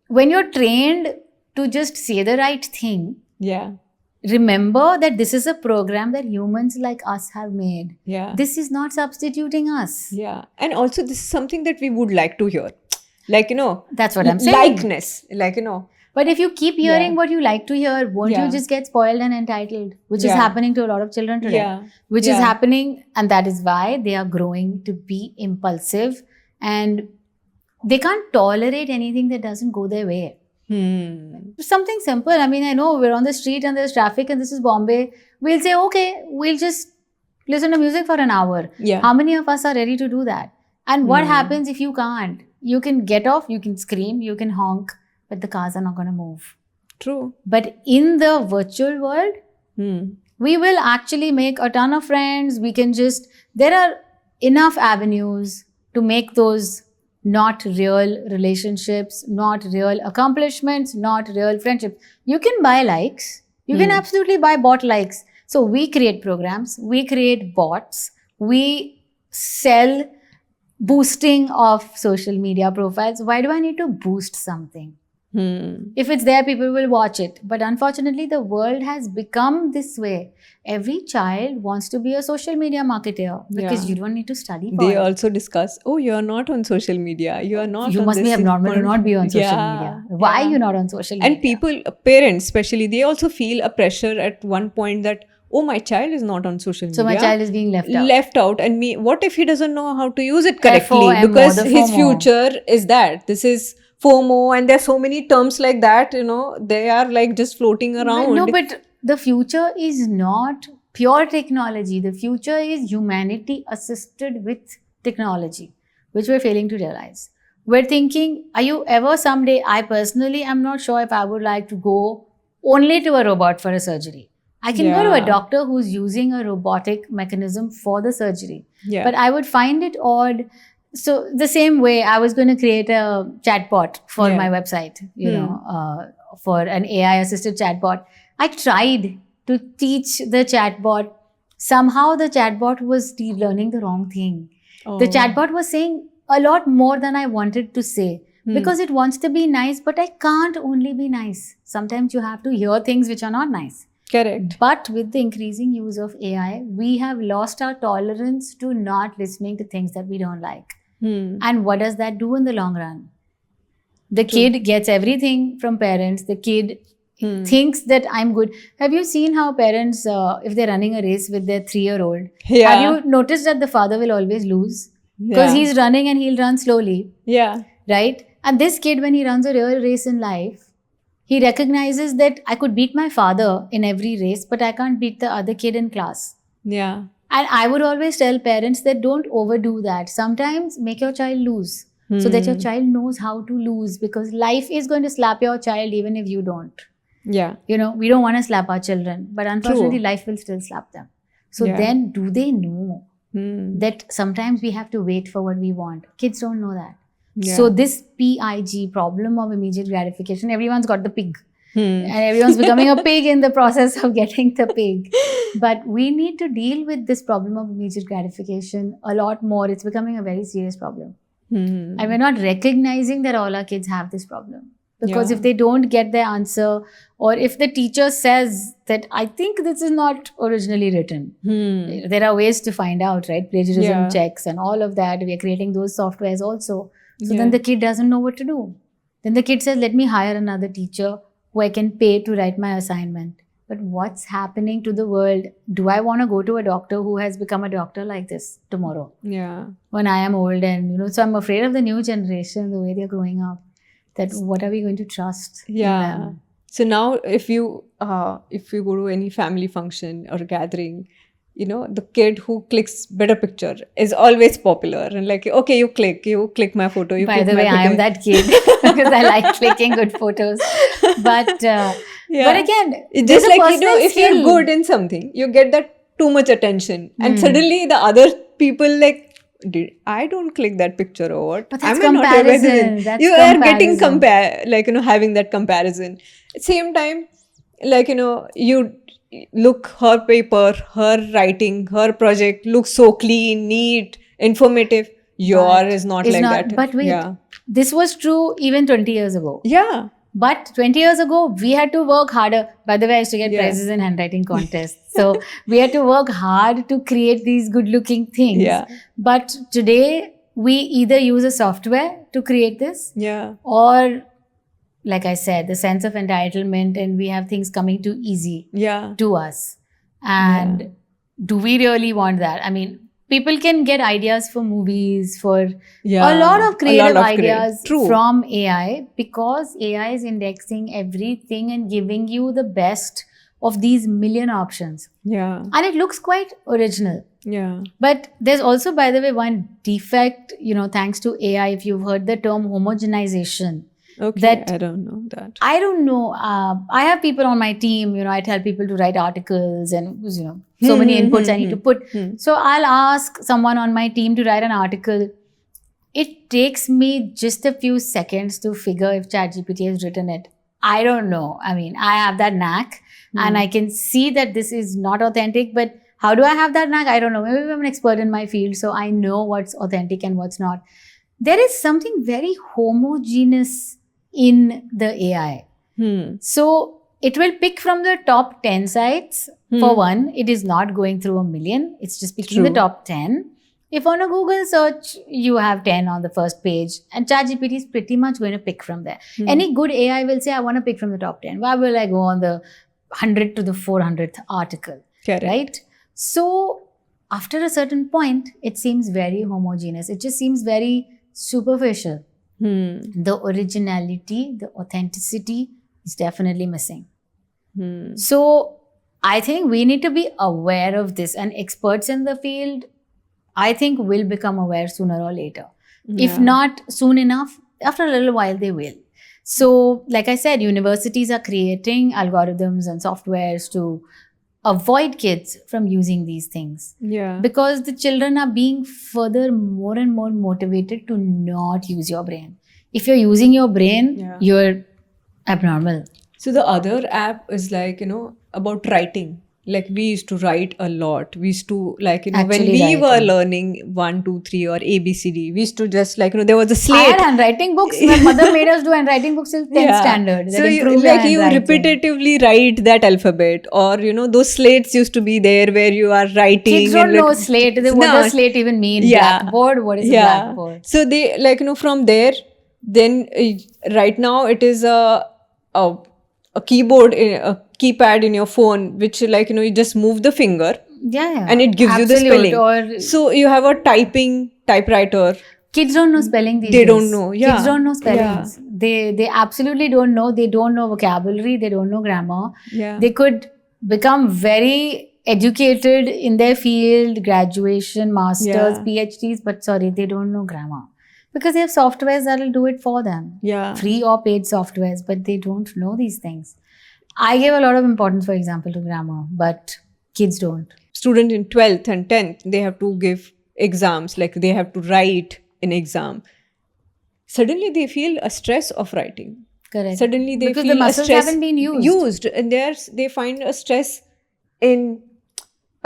when you're trained to just say the right thing, Yeah. remember that this is a program that humans like us have made. Yeah. This is not substituting us. Yeah. And also this is something that we would like to hear. Like, That's what I'm saying. likeness. Like, But if you keep hearing Yeah. what you like to hear, won't Yeah. you just get spoiled and entitled? Which is Yeah. happening to a lot of children today. Yeah. Which is Yeah. happening, and that is why they are growing to be impulsive and they can't tolerate anything that doesn't go their way. Something simple. I mean, I know we're on the street and there's traffic and this is Bombay. We'll say, okay, we'll just listen to music for an hour. Yeah. How many of us are ready to do that? And what happens if you can't? You can get off, you can scream, you can honk, but the cars are not going to move. True. But in the virtual world, we will actually make a ton of friends. We can there are enough avenues to make those not real relationships, not real accomplishments, not real friendships. You can buy likes. You can absolutely buy bot likes. So we create programs, we create bots, we sell boosting of social media profiles. Why do I need to boost something? If it's there, people will watch it. But unfortunately, the world has become this way. Every child wants to be a social media marketer because Yeah. you don't need to study for They it. also discuss, oh, you are not on social media. You are not You on must be this abnormal to point." not be on social Yeah, media. Why yeah. are you not on social media? And people, parents especially, they also feel a pressure at one point that, oh, my child is not on social media. So my child is being left out. Left out. And me, what if he doesn't know how to use it correctly? FOMO, Because the his FOMO. future is that. This is FOMO, and there's so many terms like that, they are like just floating around. No, but the future is not pure technology. The future is humanity assisted with technology, which we're failing to realize. We're thinking, are you ever someday? I personally am not sure if I would like to go only to a robot for a surgery. I can go to a Yeah. doctor who's using a robotic mechanism for the surgery. Yeah. But I would find it odd. So the same way I was going to create a chatbot for Yeah. my website, for an AI assisted chatbot. I tried to teach the chatbot. Somehow the chatbot was learning the wrong thing. The Oh. chatbot was saying a lot more than I wanted to say because it wants to be nice, but I can't only be nice. Sometimes you have to hear things which are not nice. Correct. But with the increasing use of AI, we have lost our tolerance to not listening to things that we don't like. And what does that do in the long run? The kid gets everything from parents. The kid thinks that I'm good. Have you seen how parents, if they're running a race with their 3-year-old, Yeah. have you noticed that the father will always lose? Because Yeah. he's running and he'll run slowly, Yeah. right? And this kid, when he runs a real race in life, he recognizes that I could beat my father in every race, but I can't beat the other kid in class. Yeah. And I would always tell parents that don't overdo that. Sometimes make your child lose so that your child knows how to lose, because life is going to slap your child even if you don't. Yeah. We don't want to slap our children, but unfortunately, life will still slap them. So Yeah. then, do they know that sometimes we have to wait for what we want? Kids don't know that. Yeah. So this PIG, problem of immediate gratification, everyone's got the pig. And everyone's becoming a pig in the process of getting the pig. But we need to deal with this problem of immediate gratification a lot more. It's becoming a very serious problem. And we're not recognizing that all our kids have this problem. Because Yeah. if they don't get their answer, or if the teacher says that I think this is not originally written, there are ways to find out, right? Plagiarism Yeah. checks and all of that. We are creating those softwares also. So Yeah. then the kid doesn't know what to do. Then the kid says, let me hire another teacher who I can pay to write my assignment. But what's happening to the world? Do I want to go to a doctor who has become a doctor like this tomorrow Yeah. when I am old? And so I'm afraid of the new generation, the way they're growing up, that what are we going to trust in Yeah. them? So now if you go to any family function or gathering, the kid who clicks better picture is always popular, and like, okay, you click my photo. By the way, I am that kid because I like clicking good photos. But Yeah. but again, It's there's just a like, personal if you're skill. good in something, you get that too much attention, and suddenly the other people like, I don't click that picture or what? But that's Am I not a comparison. resident? That's You are getting comparison. having that comparison. Same time, like, you look, her paper, her writing, her project looks so clean, neat, informative. Your is not It's like not- that. But wait, Yeah. this was true even 20 years ago. Yeah. But 20 years ago, we had to work harder. By the way, I used to get Yeah. prizes in handwriting contests. So we had to work hard to create these good-looking things. Yeah. But today, we either use a software to create this, Yeah. or, like I said, the sense of entitlement, and we have things coming too easy Yeah. to us. And do we really want that? I mean, people can get ideas for movies, for Yeah. a lot of creative creative. ideas True. from AI, because AI is indexing everything and giving you the best of these million options. Yeah. And it looks quite original. Yeah. But there's also, by the way, one defect, thanks to AI, if you've heard the term homogenization. Okay. That- I don't know that. I don't know. I have people on my team, I tell people to write articles and, so many inputs I need to put. So I'll ask someone on my team to write an article. It takes me just a few seconds to figure if ChatGPT has written it. I don't know. I mean, I have that knack and I can see that this is not authentic, but how do I have that knack? I don't know. Maybe I'm an expert in my field, so I know what's authentic and what's not. There is something very homogeneous in the AI. So it will pick from the top 10 sites. For one, it is not going through a million. It's just picking the True. top 10. If on a Google search, you have 10 on the first page, and ChatGPT is pretty much going to pick from there. Any good AI will say, I want to pick from the top 10. Why will I go on the 100 to the 400th article? Correct. Right? So after a certain point, it seems very homogeneous. It just seems very superficial. The originality, the authenticity is definitely missing. So I think we need to be aware of this, and experts in the field, I think, will become aware sooner or later. If not soon enough, after a little while, they will. So, like I said, universities are creating algorithms and softwares to avoid kids from using these things. Yeah. Because the children are being further more and more motivated to not use your brain. If you're using your brain, you're abnormal. So the other app is like, about writing. Like we used to write a lot. We used to like, when Actually we were writing. learning 1, 2, 3 or ABCD, we used to just like, there was a I slate. had handwriting books. My mother made us do handwriting books till 10th standard. So That you, improved like my you handwriting. repetitively write that alphabet, or those slates used to be there where you are writing. Kids don't and know like- slate. What No. does slate even mean? Yeah. Blackboard? What is a blackboard? So they like, from there, then right now it is a keyboard, a keypad in your phone, which like, you just move the finger Yeah. and it gives you the Absolute. spelling. Or So you have a typewriter. kids don't know spelling these They days. don't know, yeah. Kids don't know spellings. They absolutely don't know. They don't know vocabulary. They don't know grammar. Yeah. They could become very educated in their field, graduation, masters, PhDs, but sorry, they don't know grammar. Because they have softwares that will do it for them. Yeah. Free or paid softwares, but they don't know these things. I give a lot of importance, for example, to grammar, but kids don't. Students in 12th and 10th, they have to give exams, like they have to write an exam. Suddenly they feel a stress of writing. Correct. Suddenly they Because feel the muscles a stress haven't been used. and they find a stress in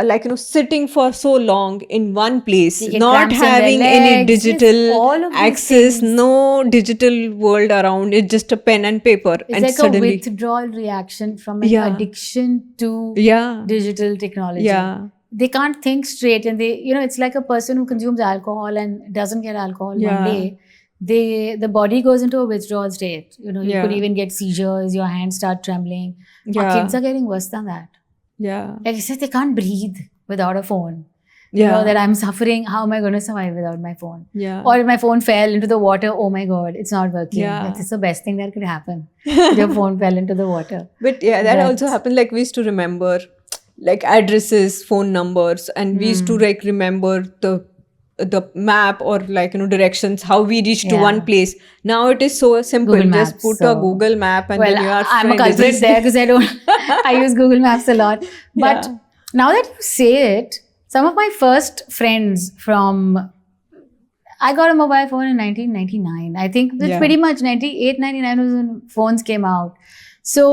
like sitting for so long in one place, They get not cramps in their having any legs. Yes, digital all of these access, things. no digital world around. It's just a pen and paper. It's and like suddenly, a withdrawal reaction from an Yeah. addiction to yeah, digital technology. yeah, They can't think straight, and it's like a person who consumes alcohol and doesn't get alcohol one Yeah. day. The body goes into a withdrawal state. You Yeah. could even get seizures, your hands start trembling. Our Yeah. kids are getting worse than that. yeah, Like I said, they can't breathe without a phone. yeah, That I'm suffering. How am I going to survive without my phone? yeah. Or if my phone fell into the water, oh my God, it's not working. Yeah. That is the best thing that could happen. Your phone fell into the water. But yeah, that But- also happened. Like we used to remember like addresses, phone numbers, and we used to like remember the map or like directions, how we reached to Yeah. one place. Now it is so simple. Google Just Maps, put a so- Google map and Well, then you are I'm a friend is culprit just- there because I don't. I use Google Maps a lot. But Yeah. now that you say it, some of my first friends from. I got a mobile phone in 1999. I think that's Yeah. pretty much 98, 99 was when phones came out. So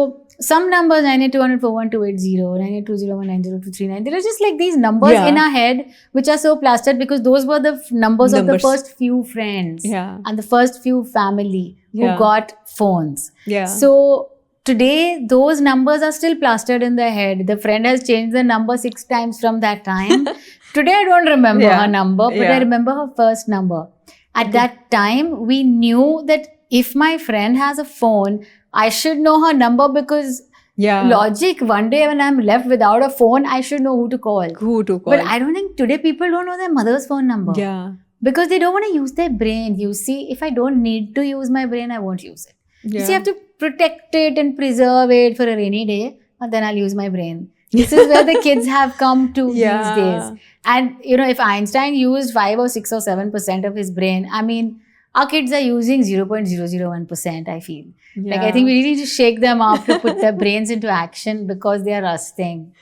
some numbers, 9820041280, 9820190239, there are just like these numbers Yeah. in our head which are so plastered because those were the numbers of the Numbers. first few friends Yeah. and the first few family who Yeah. got phones. Yeah. So today, those numbers are still plastered in their head. The friend has changed the number 6 times from that time. Today, I don't remember Yeah. her number, but Yeah. I remember her first number. At that time, we knew that if my friend has a phone, I should know her number because yeah. logic, one day when I'm left without a phone, I should know who to call. Who to call? But I don't think today people don't know their mother's phone number. Yeah. Because they don't want to use their brain. You see, if I don't need to use my brain, I won't use it. Yeah. You see, I have to protect it and preserve it for a rainy day, and then I'll use my brain. This is where the kids have come to Yeah. these days. And, if Einstein used 5 or 6 or 7% of his brain, I mean, our kids are using 0.001%, I feel. Like, I think we really need to shake them up to put their brains into action because they are rusting.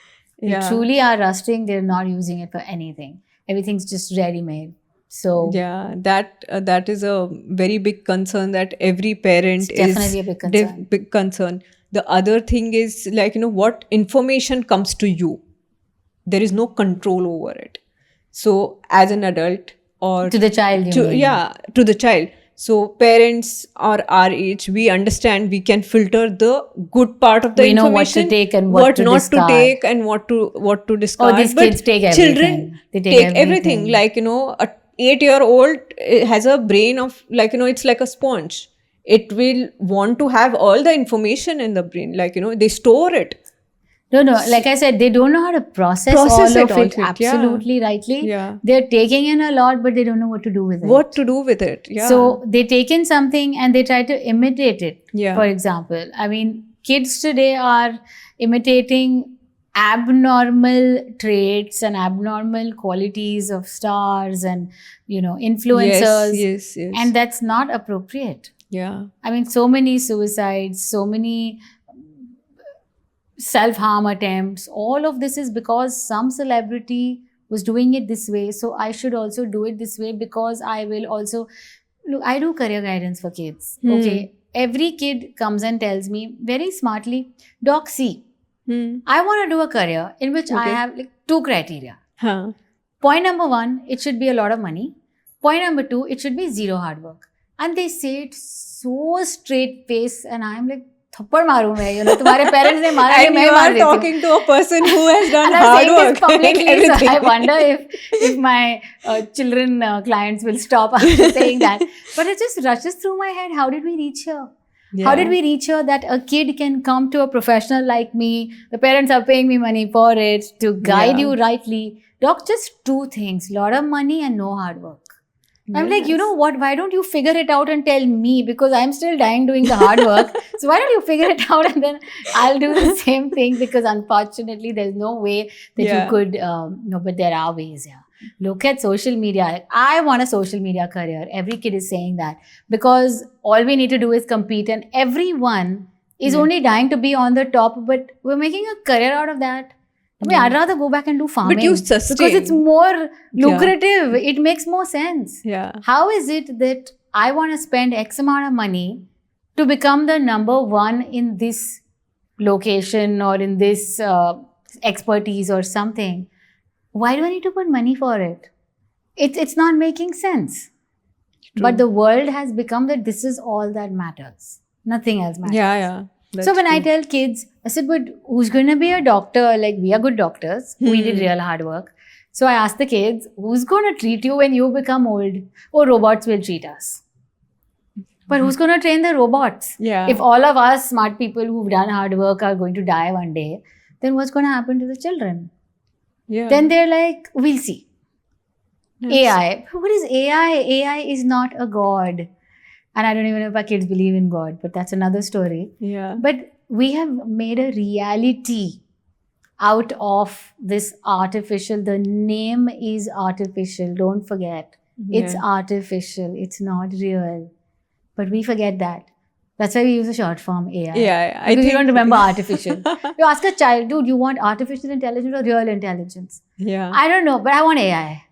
They Yeah. truly are rusting. They're not using it for anything. Everything's just ready-made. So, Yeah, that is a very big concern that every parent It's definitely a big concern. big concern. The other thing is like what information comes to you, there is no control over it. So as an adult or to the child, you mean. to the child. So parents or our age, we understand, we can filter the good part of the We know what to information, take and what to not discard. to take and what to discard. these But kids take children everything. They take take everything. everything. Like, a 8-year-old has a brain of, like, it's like a sponge. It will want to have all the information in the brain. Like, they store it. No, like I said, they don't know how to process all Process of it all, it yeah. absolutely rightly. Yeah. They're taking in a lot, but they don't know what to do with it. What to do with it? Yeah. So they take in something and they try to imitate it. Yeah. For example, I mean, kids today are imitating abnormal traits and abnormal qualities of stars and, influencers. Yes. And that's not appropriate. Yeah. I mean, so many suicides, so many self-harm attempts. All of this is because some celebrity was doing it this way. So I should also do it this way, because I will also... Look, I do career guidance for kids. Okay. Every kid comes and tells me very smartly, Doc, see, I want to do a career in which I have like 2 criteria. Huh. Point number 1, it should be a lot of money. Point number 2, it should be zero hard work. And they say it so straight face, and I'm like, थप्पड़ मारूं मैं, तुम्हारे parents ने मारा है, And मैं you मार are देती हूँ. talking to a person who has done And I'm hard saying work this publicly, and so I everything. wonder if my children clients will stop after saying that. But it just rushes through my head. How did we reach here? Yeah. How did we reach here that a kid can come to a professional like me? The parents are paying me money for it to guide you rightly. Doc, just 2 things: lot of money and no hard work. I'm like, you know what? Why don't you figure it out and tell me? Because I'm still dying doing the hard work. So why don't you figure it out and then I'll do the same thing? Because unfortunately, there's no way that you could. No, but there are ways. Yeah. Look at social media. I want a social media career. Every kid is saying that, because all we need to do is compete, and everyone is only dying to be on the top. But we're making a career out of that. I mean, I'd rather go back and do farming. But you sustain. Because it's more lucrative. It makes more sense. Yeah. How is it that I want to spend X amount of money to become the number 1 in this location or in this expertise or something? Why do I need to put money for it? It's not making sense. True. But the world has become that this is all that matters. Nothing else matters. Yeah. So when I tell kids, I said, but who's going to be a doctor? Like, we are good doctors. We did real hard work. So I asked the kids, who's going to treat you when you become old? Oh, robots will treat us. But who's going to train the robots? Yeah. If all of us smart people who've done hard work are going to die one day, then what's going to happen to the children? Yeah. Then they're like, we'll see. Yes. AI. What is AI? AI is not a god. And I don't even know if our kids believe in God, but that's another story. Yeah. But we have made a reality out of this artificial. The name is artificial. Don't forget. It's artificial. It's not real. But we forget that. That's why we use a short form AI. Yeah. Because you don't remember artificial. You ask a child, dude, you want artificial intelligence or real intelligence? Yeah. I don't know, but I want AI.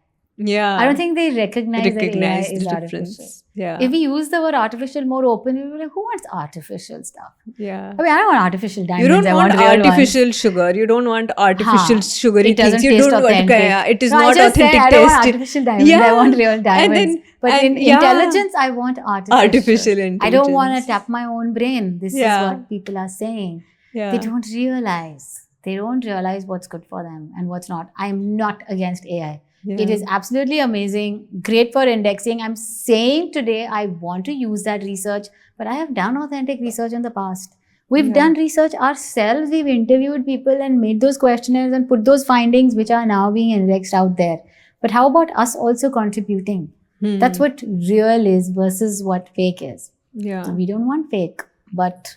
Yeah. I don't think they recognize that AI is the artificial. difference. Yeah. If we use the word artificial more openly, we'll be like, who wants artificial stuff? Yeah. I mean, I don't want artificial diamonds. You don't I want real artificial ones. sugar. You don't want artificial Haan. sugary It doesn't things. You taste don't authentic. want. It is No, I not just authentic said, I taste. don't want artificial diamonds. I want real diamonds. But in intelligence, I want artificial. Artificial intelligence. I don't want to tap my own brain. This is Yeah. what people are saying. Yeah. They don't realize. They don't realize what's good for them and what's not. I'm not against AI. Yeah. It is absolutely amazing, great for indexing. I'm saying today I want to use that research, but I have done authentic research in the past. We've done research ourselves. We've interviewed people and made those questionnaires and put those findings, which are now being indexed out there. But how about us also contributing? That's what real is versus what fake is. Yeah. So we don't want fake, but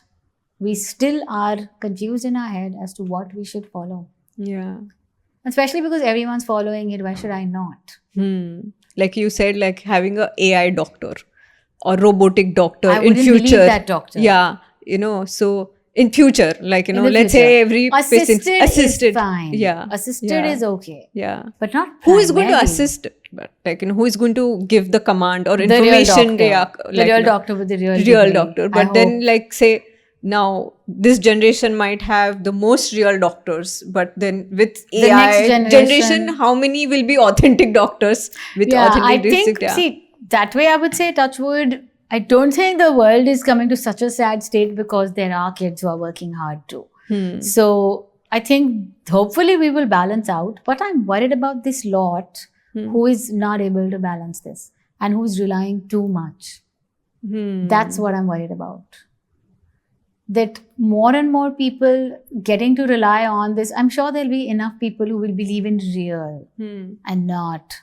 we still are confused in our head as to what we should follow. Yeah. Especially because everyone's following it. Why should I not? Like you said, like having a AI doctor or robotic doctor I in wouldn't future. believe that doctor. Yeah. So in future, like, In the let's future. say every Assisted patient is fine. Yeah. Assisted is okay. Yeah. But not Who is going to primarily. assist? But like, who is going to give the command or The real information? doctor. The real doctor with the real real degree. doctor. I But then, hope. like, say, now this generation might have the most real doctors, but then with The AI next generation, how many will be authentic doctors with Yeah, I authentic think, research? see, that way I would say, touch wood, I don't think the world is coming to such a sad state because there are kids who are working hard too. So I think hopefully we will balance out, but I'm worried about this lot who is not able to balance this and who's relying too much. That's what I'm worried about. That more and more people getting to rely on this. I'm sure there'll be enough people who will believe in real and not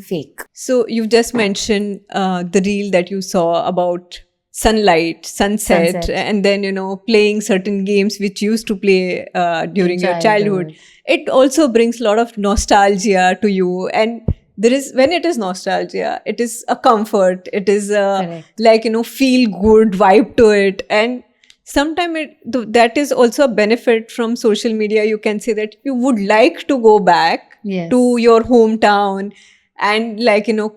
fake. So you've just mentioned the reel that you saw about sunlight, sunset, and then, playing certain games which you used to play during your childhood. It also brings a lot of nostalgia to you. And when it is nostalgia, it is a comfort. It is feel good vibe to it. And sometimes that is also a benefit from social media. You can say that you would like to go back to your hometown and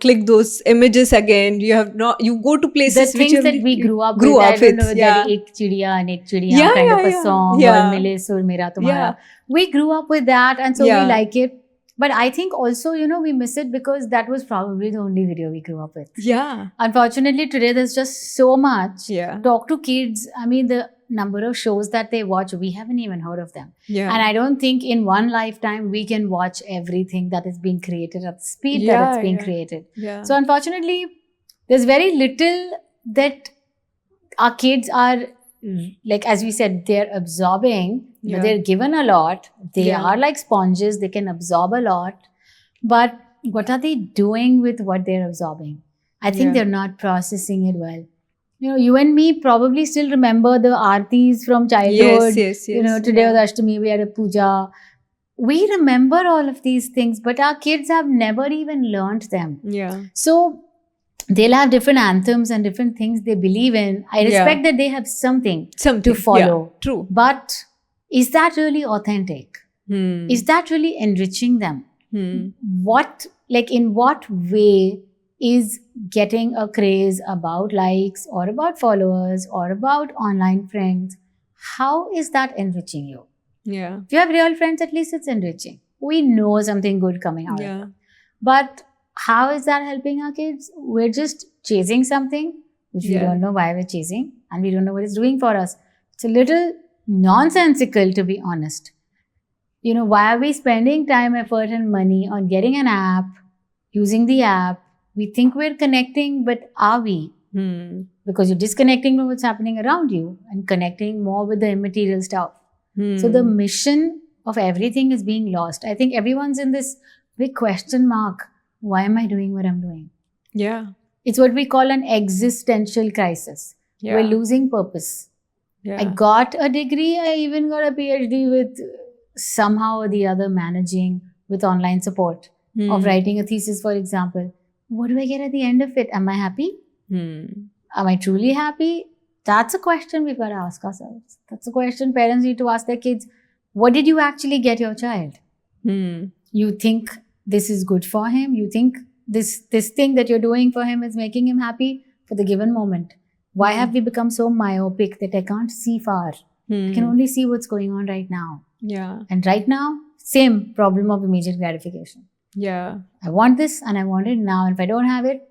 click those images again. You go to places the things that we grew up with. I don't know, Ek Chidiya and Ek Chidiya kind of a song, or Mile Sur Mera Tumhara. We grew up with that, and so we like it. But I think also, we miss it because that was probably the only video we grew up with. Yeah. Unfortunately, today there's just so much. Talk to kids. I mean, the number of shows that they watch, we haven't even heard of them. And I don't think in one lifetime we can watch everything that is being created at the speed that it's being created. So unfortunately, there's very little that our kids are, like as we said, they're absorbing. They're given a lot. They are like sponges. They can absorb a lot. But what are they doing with what they're absorbing? I think they're not processing it well. You and me probably still remember the aartis from childhood. Yes. Today was Ashtami, we had a puja. We remember all of these things, but our kids have never even learned them. So they'll have different anthems and different things they believe in. I respect that they have something to follow. True. But is that really authentic? Is that really enriching them? In what way is getting a craze about likes or about followers or about online friends, how is that enriching you? If you have real friends, at least it's enriching. We know something good coming out of it. But how is that helping our kids? We're just chasing something which we don't know why we're chasing, and we don't know what it's doing for us. It's a little nonsensical, to be honest. Why are we spending time, effort and money on getting an app, using the app? We think we're connecting, but are we? Because you're disconnecting from what's happening around you and connecting more with the immaterial stuff. So the mission of everything is being lost. I think everyone's in this big question mark. Why am I doing what I'm doing? It's what we call an existential crisis. We're losing purpose. I got a degree. I even got a PhD with somehow or the other managing with online support of writing a thesis, for example. What do I get at the end of it? Am I happy? Am I truly happy? That's a question we've got to ask ourselves. That's a question parents need to ask their kids. What did you actually get your child? You think this is good for him? You think this thing that you're doing for him is making him happy for the given moment? Why have we become so myopic that I can't see far? I can only see what's going on right now. And right now, same problem of immediate gratification. I want this and I want it now. And if I don't have it,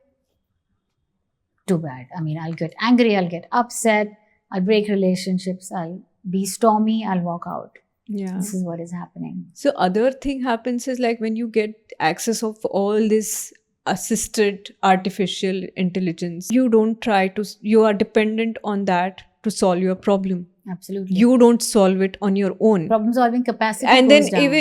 too bad. I mean, I'll get angry, I'll get upset, I'll break relationships, I'll be stormy, I'll walk out. This is what is happening. So other thing happens is like when you get access of all this assisted artificial intelligence, you are dependent on that to solve your problem. Absolutely. You don't solve it on your own. Problem solving capacity and goes then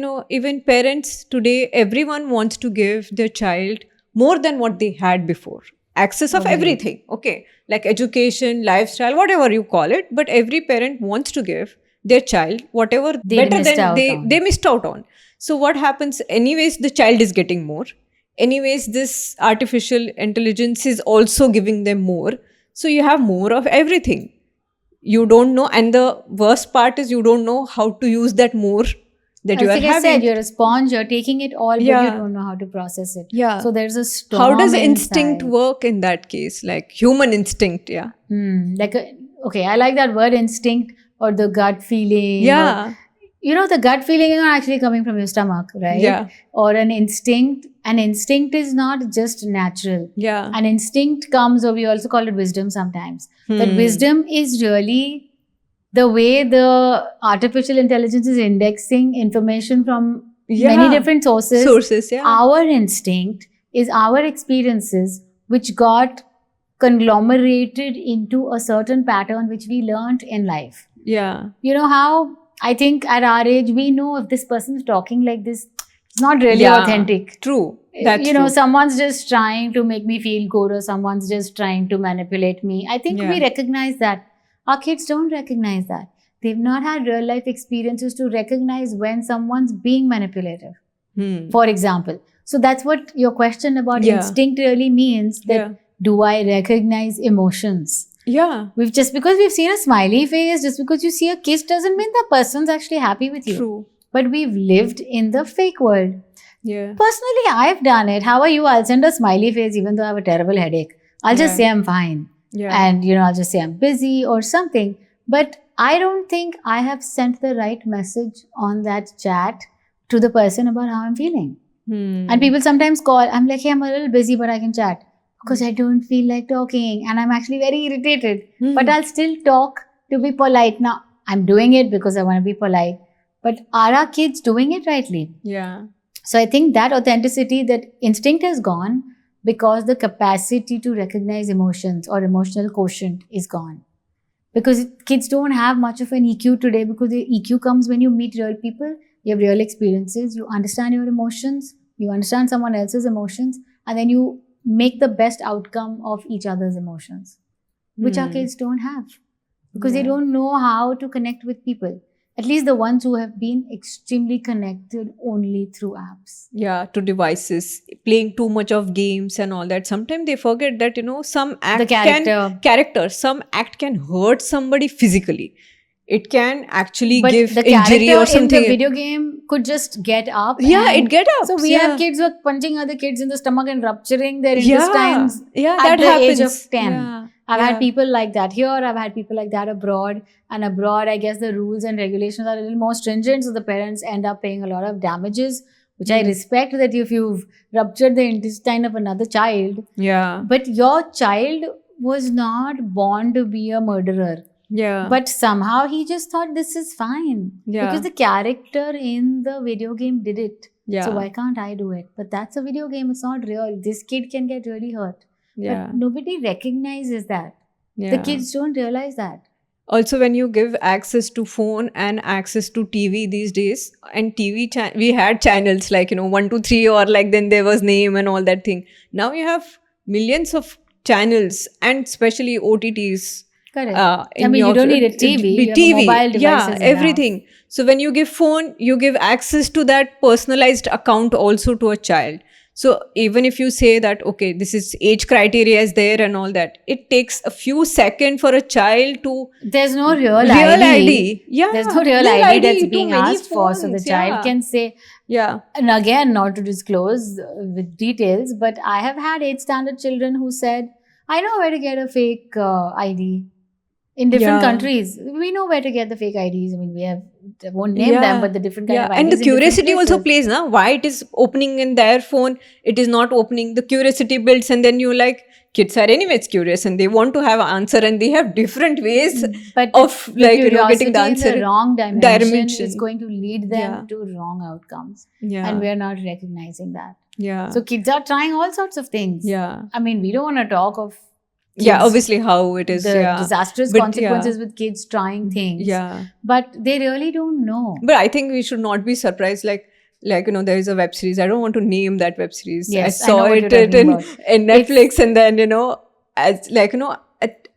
down. even parents today, everyone wants to give their child more than what they had before. Access of everything. Okay. Like education, lifestyle, whatever you call it. But every parent wants to give their child whatever they missed out on. So what happens? Anyways, the child is getting more. Anyways, this artificial intelligence is also giving them more. So you have more of everything. You don't know, and the worst part is you don't know how to use that more that you are having. Like I said, you're a sponge, you're taking it all, but you don't know how to process it. So there's a storm. How does instinct work in that case? Like human instinct, I like that word instinct or the gut feeling. you know, the gut feeling is not actually coming from your stomach, right? Yeah. Or an instinct. An instinct is not just natural. Yeah. An instinct comes, or we also call it wisdom sometimes. That Hmm. wisdom is really the way the artificial intelligence is indexing information from many different sources. Yeah. Our instinct is our experiences which got conglomerated into a certain pattern which we learned in life. Yeah. You know how I think at our age we know if this person is talking like this, it's not really Yeah. authentic. True. That's you know, true. someone's just trying to make me feel good, or someone's just trying to manipulate me. I think Yeah. we recognize that. Our kids don't recognize that. They've not had real life experiences to recognize when someone's being manipulative, Hmm. for example. So that's what your question about Yeah. instinct really means, that Yeah. do I recognize emotions? Yeah. Just because we've seen a smiley face, just because you see a kiss doesn't mean the person's actually happy with you. True. But we've lived in the fake world. Yeah. Personally, I've done it. How are you? I'll send a smiley face even though I have a terrible headache. I'll just Yeah. say I'm fine. Yeah. And, you know, I'll just say I'm busy or something. But I don't think I have sent the right message on that chat to the person about how I'm feeling. Hmm. And people sometimes call, I'm like, hey, I'm a little busy, but I can chat. Because I don't feel like talking. And I'm actually very irritated. Hmm. But I'll still talk to be polite. Now, I'm doing it because I want to be polite. But are our kids doing it rightly? Yeah. So I think that authenticity, that instinct has gone because the capacity to recognize emotions or emotional quotient is gone. Because kids don't have much of an EQ today, because the EQ comes when you meet real people, you have real experiences, you understand your emotions, you understand someone else's emotions, and then you make the best outcome of each other's emotions, which our Hmm. kids don't have. Because they Yeah. don't know how to connect with people. At least the ones who have been extremely connected only through apps. Yeah, to devices, playing too much of games and all that. Sometimes they forget that, some act some act can hurt somebody physically. It can actually But give the injury character or something. in the video game could just get up. Yeah, and it get up. So we have kids who are punching other kids in the stomach and rupturing their Yeah, intestines yeah, at that the happens. age of 10. Yeah, I've yeah. had people like that here. I've had people like that abroad. And abroad, I guess the rules and regulations are a little more stringent. So the parents end up paying a lot of damages, which I respect, that if you've ruptured the intestine of another child. Yeah, But your child was not born to be a murderer. yeah. But somehow he just thought this is fine. Yeah. Because the character in the video game did it. Yeah. So why can't I do it? But that's a video game. It's not real. This kid can get really hurt. Yeah. But nobody recognizes that. Yeah. The kids don't realize that. Also, when you give access to phone and access to TV these days, and we had channels like 1, 2, 3, or like then there was name and all that thing. Now you have millions of channels, and especially OTTs. Correct. I mean, you don't need a TV. You have a mobile devices yeah, enough. everything. So when you give phone, you give access to that personalized account also to a child. So even if you say that, okay, this is age criteria is there and all that, it takes a few seconds for a child to... There's no real ID. Yeah. There's no real ID that's to being many asked for. So the phones, child yeah. can say, Yeah. and again, not to disclose with details, but I have had 8th standard children who said, I know where to get a fake ID. In different Yeah. countries, we know where to get the fake IDs. I mean, I won't name Yeah. them, but the different kind of IDs. And the in different curiosity also places. plays, na? Why it is opening in their phone, it is not opening. The curiosity builds, and then you like, kids are anyways curious and they want to have an answer, and they have different ways But of the like curiosity getting the answer. in the wrong dimension dimension. is going to lead them Yeah. to wrong outcomes. Yeah. And we're not recognizing that. Yeah. So kids are trying all sorts of things. Yeah. I mean, we don't want to talk of Yeah, kids, obviously how it is. the Yeah. disastrous But, consequences with kids trying things. Yeah. But they really don't know. But I think we should not be surprised. Like there is a web series. I don't want to name that web series. Yes, I I saw know what it you're talking in, about. in Netflix, and then as like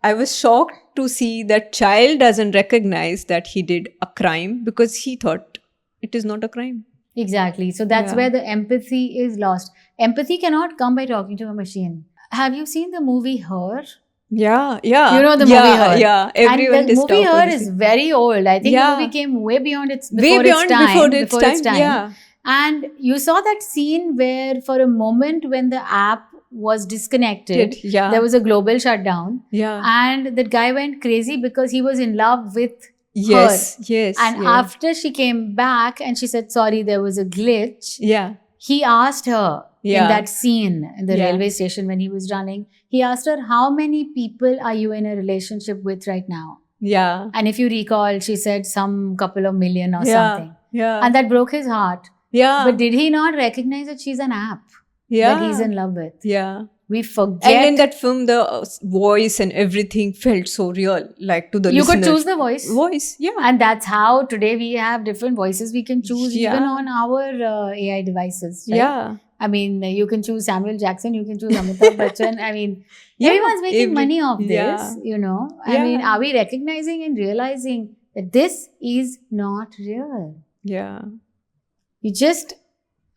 I was shocked to see that child doesn't recognize that he did a crime because he thought it is not a crime. Exactly. So that's Yeah. where the empathy is lost. Empathy cannot come by talking to a machine. Have you seen the movie Her? Yeah, yeah. You know the movie Her. Yeah, everyone And the is movie talk, Her obviously. is very old. I think Yeah. the movie came way beyond its way before beyond its time. before its time. Yeah. And you saw that scene where for a moment when the app was disconnected, Yeah. there was a global shutdown. Yeah. And that guy went crazy because he was in love with Yes, yes. And yeah. after she came back and she said, sorry, there was a glitch. Yeah. He asked her Yeah. in that scene in the Yeah. railway station when he was running, he asked her, how many people are you in a relationship with right now? Yeah. And if you recall, she said some couple of million or Yeah. something. Yeah. And that broke his heart. yeah. But did he not recognize that she's an app yeah. that he's in love with? Yeah. We forget. And in that film, the voice and everything felt so real, like to the you listener. could choose the voice. Voice, yeah. And that's how today we have different voices we can choose Yeah. even on our AI devices. Right? Yeah. I mean, you can choose Samuel Jackson, you can choose Amitabh Bachchan. I mean, Yeah. everyone's making money off this, Yeah. you know. I Yeah. mean, are we recognizing and realizing that this is not real? Yeah. You just,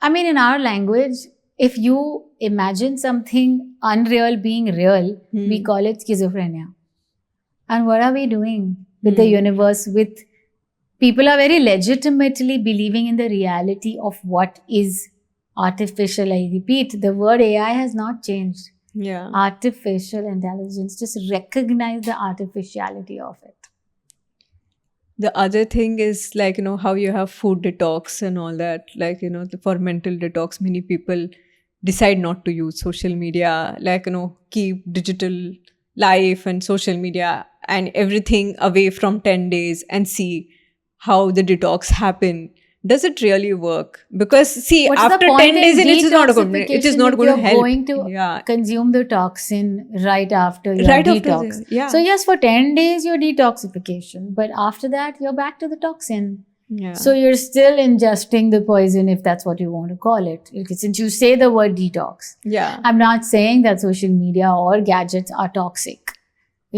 I mean, in our language, if you imagine something unreal being real, we call it schizophrenia. And what are we doing with the universe? With people are very legitimately believing in the reality of what is artificial. I repeat, the word AI has not changed. Yeah. Artificial intelligence, just recognize the artificiality of it. The other thing is like, how you have food detox and all that. Like, for mental detox, many people decide not to use social media, like, keep digital life and social media and everything away from 10 days and see how the detox happen. Does it really work? Because see, What's the after point 10 days, in it is not going. It is detoxification not if going to you're help. going to yeah. consume the toxin right after your Right after detox. yeah. So yes, for 10 days your detoxification, but after that you're back to the toxin. Yeah. So you're still ingesting the poison, if that's what you want to call it. Since you say the word detox, Yeah. I'm not saying that social media or gadgets are toxic.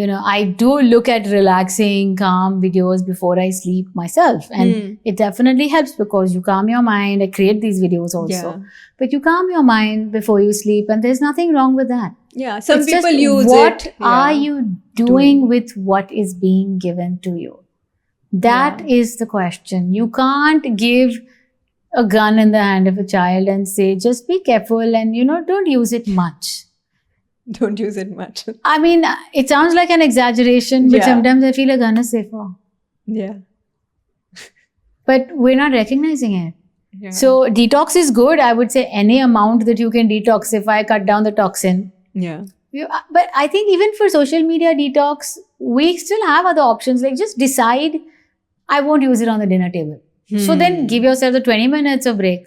I do look at relaxing, calm videos before I sleep myself. And it definitely helps because you calm your mind. I create these videos also. Yeah. But you calm your mind before you sleep, and there's nothing wrong with that. Yeah. Some It's people just use what it. are Yeah. you doing with what is being given to you? That is the question. You can't give a gun in the hand of a child and say, just be careful and, don't use it much. Don't use it much. I mean, it sounds like an exaggeration, but Yeah. sometimes I feel a gun is safer. Yeah. But we're not recognizing it. Yeah. So detox is good. I would say any amount that you can detoxify, cut down the toxin. Yeah. But I think even for social media detox, we still have other options. Like just decide, I won't use it on the dinner table. So then give yourself the 20 minutes of break.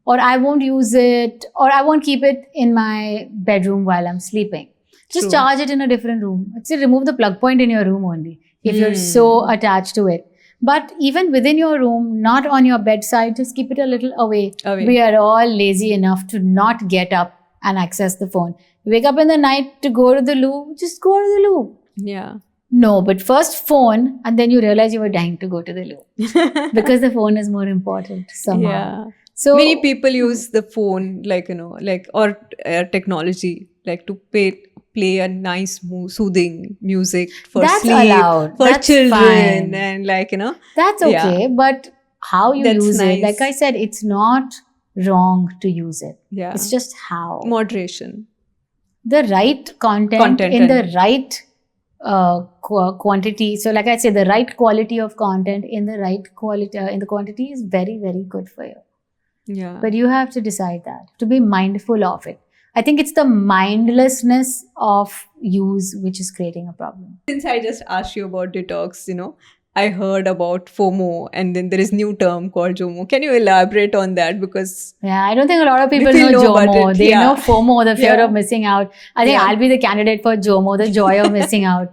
Or I won't use it, or I won't keep it in my bedroom while I'm sleeping. Just True. charge it in a different room. Let's say remove the plug point in your room only, if you're so attached to it. But even within your room, not on your bedside, just keep it a little away. We are all lazy enough to not get up and access the phone. You wake up in the night to go to the loo, just go to the loo. Yeah. No, but first phone, and then you realize you were dying to go to the loo. Because the phone is more important somehow. Yeah. So many people use the phone, or technology, to play a nice, soothing music for That's sleep, allowed. for That's children, fine. and That's okay. But how you That's use it, nice. like I said, it's not wrong to use it. Yeah. It's just how. Moderation. The right content in the right quantity. So like I said, the right quality of content in the right quality, in the quantity is very, very good for you. Yeah. But you have to decide that, to be mindful of it. I think it's the mindlessness of use which is creating a problem. Since I just asked you about detox, I heard about FOMO, and then there is new term called JOMO. Can you elaborate on that? Because I don't think a lot of people People know know about JOMO. it, They yeah. know FOMO, the fear Yeah. of missing out. I think Yeah. I'll be the candidate for JOMO, the joy of missing out.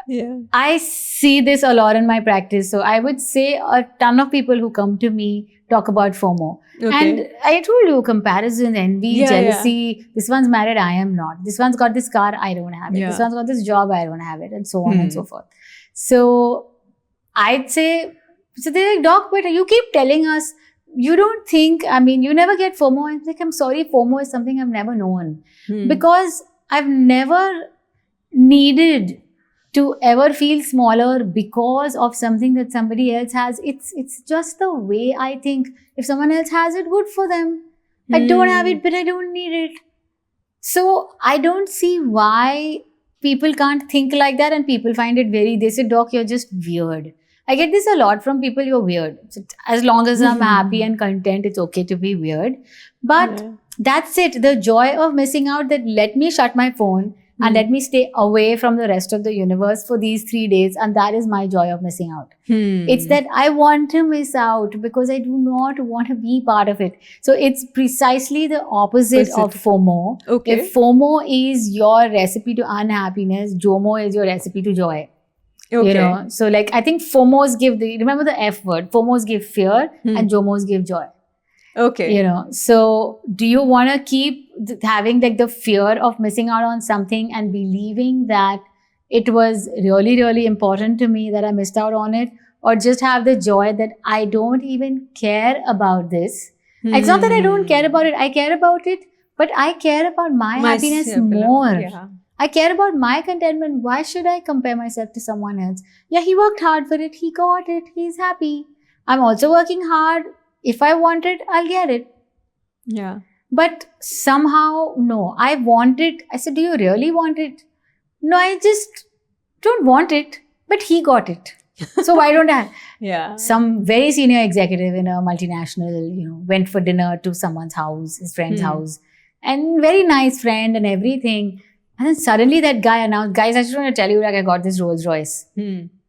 yeah. I see this a lot in my practice. So I would say a ton of people who come to me talk about FOMO. Okay. And I told you, comparison, envy, Yeah, jealousy. This one's married, I am not. This one's got this car, I don't have it. Yeah. This one's got this job, I don't have it, and so on and so forth. So I'd say, so they're like, Doc, but you keep telling us, you don't think, you never get FOMO. I'm like, I'm sorry, FOMO is something I've never known. Because I've never needed to ever feel smaller because of something that somebody else has. It's just the way I think. If someone else has it, good for them. I don't have it, but I don't need it. So I don't see why people can't think like that, and people find it they say, Doc, you're just weird. I get this a lot from people. You're weird. So as long as I'm happy and content, it's okay to be weird. But that's it. The joy of missing out, that let me shut my phone and let me stay away from the rest of the universe for these 3 days. And that is my joy of missing out. It's that I want to miss out because I do not want to be part of it. So it's precisely the opposite of FOMO. Okay. If FOMO is your recipe to unhappiness, JOMO is your recipe to joy. Okay. You know, so like I think FOMOs give remember the F word, FOMOs give fear and JOMOs give joy. Okay. You know, so do you want to keep having like the fear of missing out on something and believing that it was really, really important to me that I missed out on it, or just have the joy that I don't even care about this? It's not that I don't care about it. I care about it, but I care about my happiness more. Yeah. I care about my contentment. Why should I compare myself to someone else? Yeah, he worked hard for it. He got it. He's happy. I'm also working hard. If I want it, I'll get it. Yeah. But somehow, no, I want it. I said, do you really want it? No, I just don't want it. But he got it. So why don't I? Yeah. Some very senior executive in a multinational, you know, went for dinner to someone's house, his friend's house, and very nice friend and everything. And then suddenly that guy announced, guys, I just want to tell you, like, I got this Rolls Royce.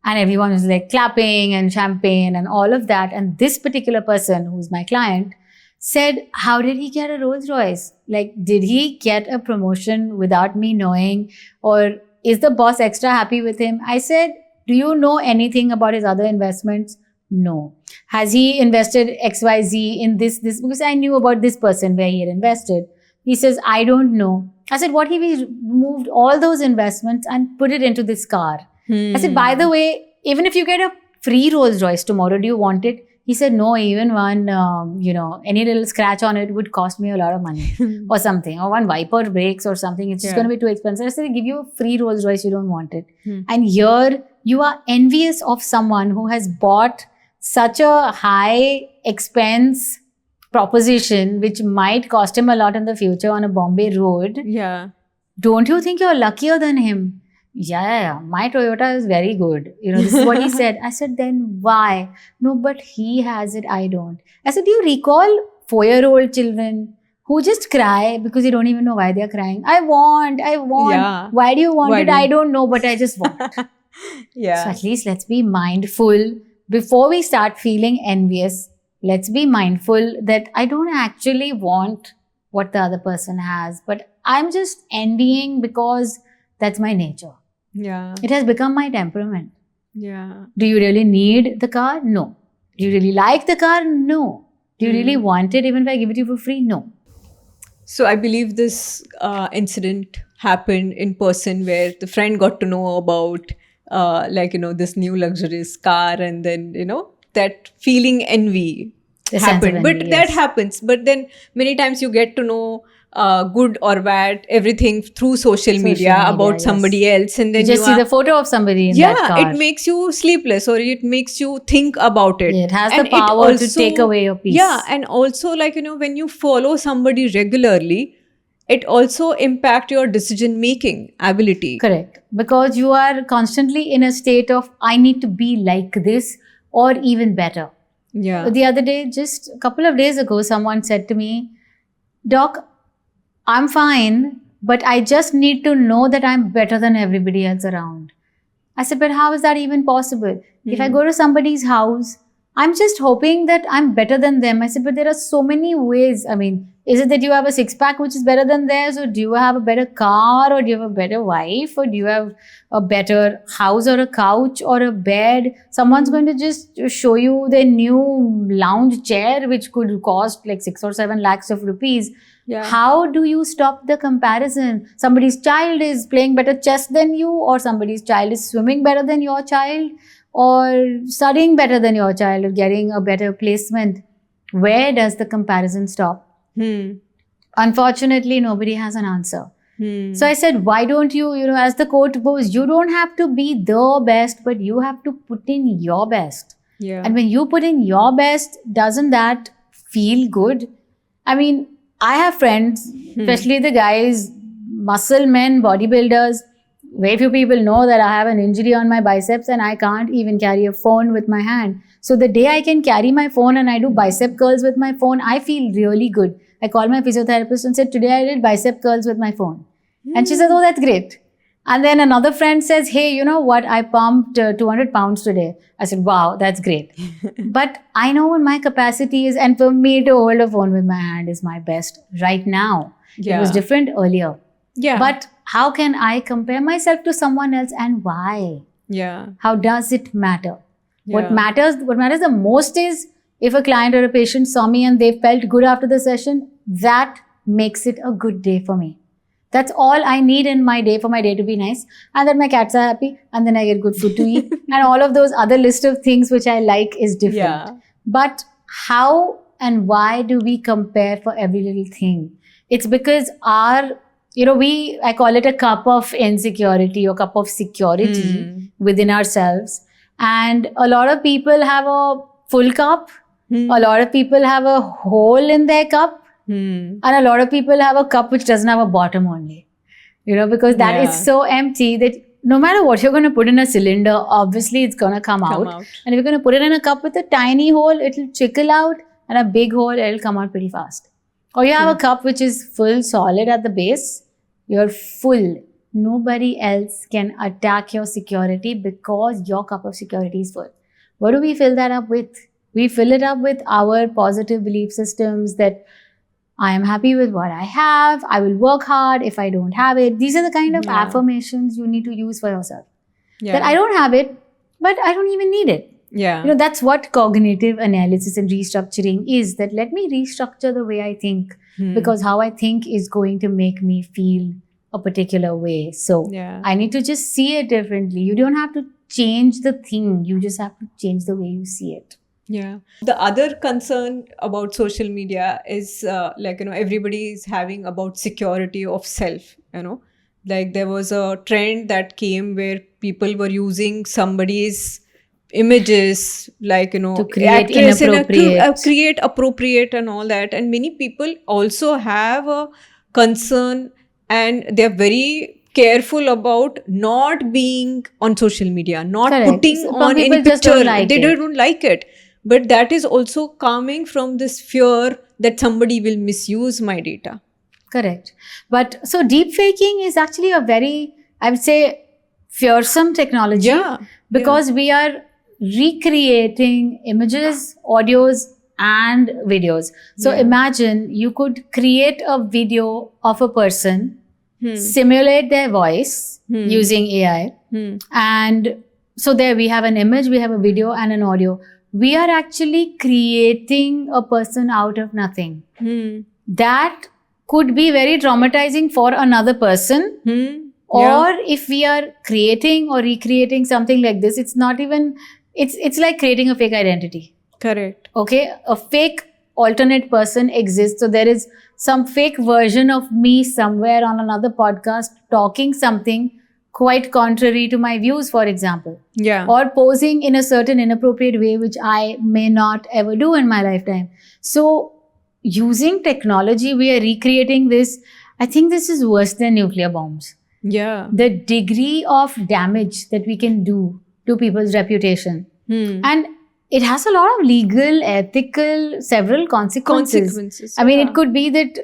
And everyone was like clapping and champagne and all of that. And this particular person, who's my client, said, how did he get a Rolls Royce? Like, did he get a promotion without me knowing? Or is the boss extra happy with him? I said, do you know anything about his other investments? No. Has he invested XYZ in this? Because I knew about this person where he had invested. He says, I don't know. I said, what if he moved all those investments and put it into this car? I said, by the way, even if you get a free Rolls Royce tomorrow, do you want it? He said, no, even one, you know, any little scratch on it would cost me a lot of money or something. Or one wiper breaks or something. It's just going to be too expensive. I said, I give you a free Rolls Royce, you don't want it. And here you are envious of someone who has bought such a high expense proposition, which might cost him a lot in the future on a Bombay road. Yeah. Don't you think you're luckier than him? Yeah, my Toyota is very good. You know, this is what he said. I said, then why? No, but he has it, I don't. I said, do you recall 4-year-old children who just cry because they don't even know why they're crying? I want. Yeah. Why do you want it? I don't know, but I just want. Yeah. So at least let's be mindful before we start feeling envious. Let's be mindful that I don't actually want what the other person has, but I'm just envying because that's my nature. Yeah. It has become my temperament. Yeah. Do you really need the car? No. Do you really like the car? No. Do you really want it even if I give it to you for free? No. So I believe this incident happened in person where the friend got to know about like, you know, this new luxurious car, and then, you know, that feeling envy happened. But that happens. But then many times you get to know good or bad everything through social media about somebody else, and then you just see the photo of somebody in that car. It makes you sleepless, or it makes you think about it. Yeah, it has the power to take away your peace. Yeah, and also, like, you know, when you follow somebody regularly, it also impacts your decision making ability. Correct, because you are constantly in a state of I need to be like this or even better. Yeah. The other day, just a couple of days ago, someone said to me, Doc, I'm fine, but I just need to know that I'm better than everybody else around. I said, but how is that even possible? If I go to somebody's house, I'm just hoping that I'm better than them. I said, but there are so many ways. I mean, is it that you have a six-pack which is better than theirs? Or do you have a better car? Or do you have a better wife? Or do you have a better house or a couch or a bed? Someone's going to just show you their new lounge chair, which could cost like 6 or 7 lakhs of rupees. Yeah. How do you stop the comparison? Somebody's child is playing better chess than you, or somebody's child is swimming better than your child, or studying better than your child, or getting a better placement. Where does the comparison stop? Unfortunately, nobody has an answer. So I said, why don't you, as the quote goes, you don't have to be the best, but you have to put in your best. Yeah. And when you put in your best, doesn't that feel good? I mean, I have friends, especially the guys, muscle men, bodybuilders, very few people know that I have an injury on my biceps and I can't even carry a phone with my hand. So the day I can carry my phone and I do bicep curls with my phone, I feel really good. I called my physiotherapist and said, today I did bicep curls with my phone. And she said, oh, that's great. And then another friend says, hey, you know what? I pumped 200 pounds today. I said, wow, that's great. But I know what my capacity is. And for me to hold a phone with my hand is my best right now. Yeah. It was different earlier. Yeah. But how can I compare myself to someone else and why? Yeah. How does it matter? Yeah. What matters the most is if a client or a patient saw me and they felt good after the session, that makes it a good day for me. That's all I need in my day for my day to be nice, and that my cats are happy, and then I get good food to eat, and all of those other list of things which I like is different. Yeah. But how and why do we compare for every little thing? It's because I call it a cup of insecurity or cup of security within ourselves. And a lot of people have a full cup. A lot of people have a hole in their cup. And a lot of people have a cup which doesn't have a bottom only. Because that is so empty that no matter what you're going to put in a cylinder, obviously it's going to come out. And if you're going to put it in a cup with a tiny hole, it'll trickle out, and a big hole, it'll come out pretty fast. Or you have a cup which is full solid at the base, you're full. Nobody else can attack your security because your cup of security is full. What do we fill that up with? We fill it up with our positive belief systems that I am happy with what I have. I will work hard if I don't have it. These are the kind of affirmations you need to use for yourself. Yeah. That I don't have it, but I don't even need it. Yeah. That's what cognitive analysis and restructuring is. That let me restructure the way I think, because how I think is going to make me feel a particular way. So I need to just see it differently. You don't have to change the thing. You just have to change the way you see it. Yeah. The other concern about social media is everybody is having about security of self, Like there was a trend that came where people were using somebody's images, to create actress inappropriate. Create appropriate and all that. And many people also have a concern, and they're very careful about not being on social media, not putting on any picture. They don't like it. But that is also coming from this fear that somebody will misuse my data. Correct. But so deep faking is actually a very, I would say, fearsome technology. Because we are recreating images, audios, and videos. So imagine you could create a video of a person, simulate their voice using AI. And so there we have an image, we have a video and an audio. We are actually creating a person out of nothing. That could be very traumatizing for another person. Or if we are creating or recreating something like this, it's not even, it's like creating a fake identity. Correct. Okay, a fake alternate person exists. So there is some fake version of me somewhere on another podcast talking something quite contrary to my views, for example. Or posing in a certain inappropriate way, which I may not ever do in my lifetime. So using technology, we are recreating this. I think this is worse than nuclear bombs. The degree of damage that we can do to people's reputation. And it has a lot of legal, ethical, several consequences. I mean, it could be that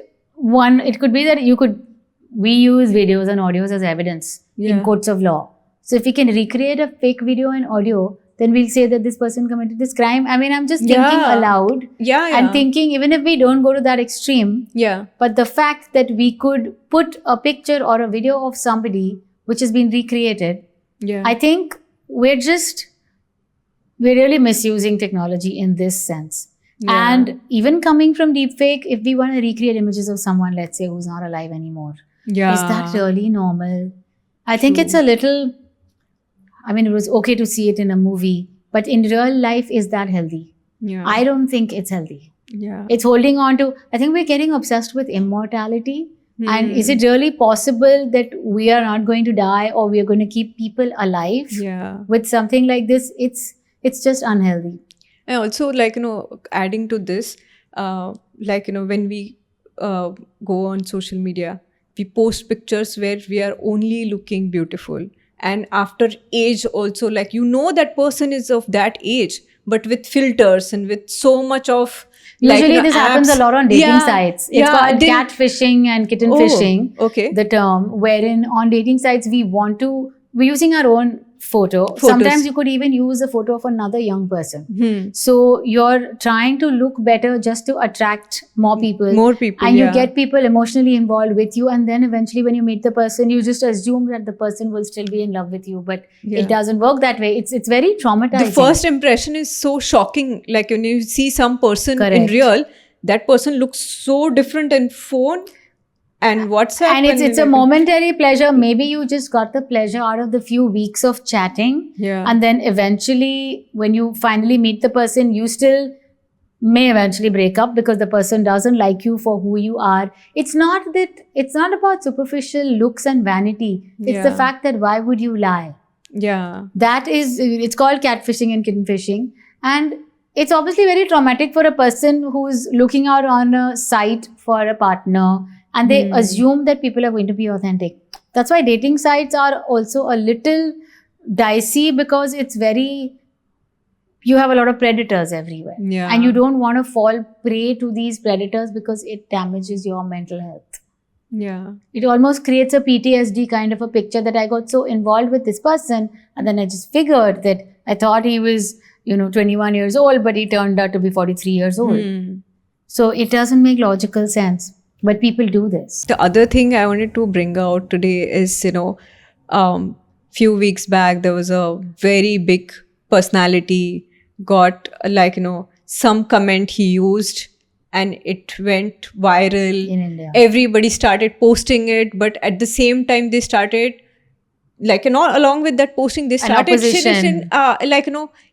we use videos and audios as evidence in courts of law. So if we can recreate a fake video and audio, then we'll say that this person committed this crime. I mean, I'm just thinking aloud and thinking, even if we don't go to that extreme, but the fact that we could put a picture or a video of somebody which has been recreated, I think we're really misusing technology in this sense. And even coming from deepfake, if we want to recreate images of someone, let's say, who's not alive anymore, is that really normal? I think it's a little, I mean, it was okay to see it in a movie, but in real life, is that healthy? I don't think it's healthy. It's holding on to, I think we're getting obsessed with immortality. And is it really possible that we are not going to die, or we are going to keep people alive with something like this? It's just unhealthy. And also, adding to this, when we go on social media, we post pictures where we are only looking beautiful. And after age also, like, you know, that person is of that age, but with filters and with so much of Usually this happens a apps. lot on dating sites. It's called they- catfishing and kitten Oh, fishing. okay. The term, wherein on dating sites we're using our own photo. Photos. Sometimes you could even use a photo of another young person. Hmm. So you're trying to look better just to attract more people. More people, And you yeah. get people emotionally involved with you, and then eventually when you meet the person, you just assume that the person will still be in love with you, but Yeah. it doesn't work that way. It's very traumatizing. The first impression is so shocking. Like when you see some person in Correct. real, that person looks so different in phone and WhatsApp. And it's a momentary pleasure. Maybe you just got the pleasure out of the few weeks of chatting. Yeah. And then eventually, when you finally meet the person, you still may eventually break up because the person doesn't like you for who you are. It's not about superficial looks and vanity. It's the Yeah. fact that why would you lie? Yeah. It's called catfishing and kitten fishing. And it's obviously very traumatic for a person who's looking out on a site for a partner, and they assume that people are going to be authentic. That's why dating sites are also a little dicey, because you have a lot of predators everywhere. Yeah. And you don't want to fall prey to these predators because it damages your mental health. Yeah. It almost creates a PTSD kind of a picture that I got so involved with this person, and then I just figured that I thought he was, 21 years old, but he turned out to be 43 years old. So it doesn't make logical sense, but people do this. The other thing I wanted to bring out today is, few weeks back, there was a very big personality got some comment he used and it went viral. In India. Everybody started posting it, but at the same time they started along with that posting, they started opposition.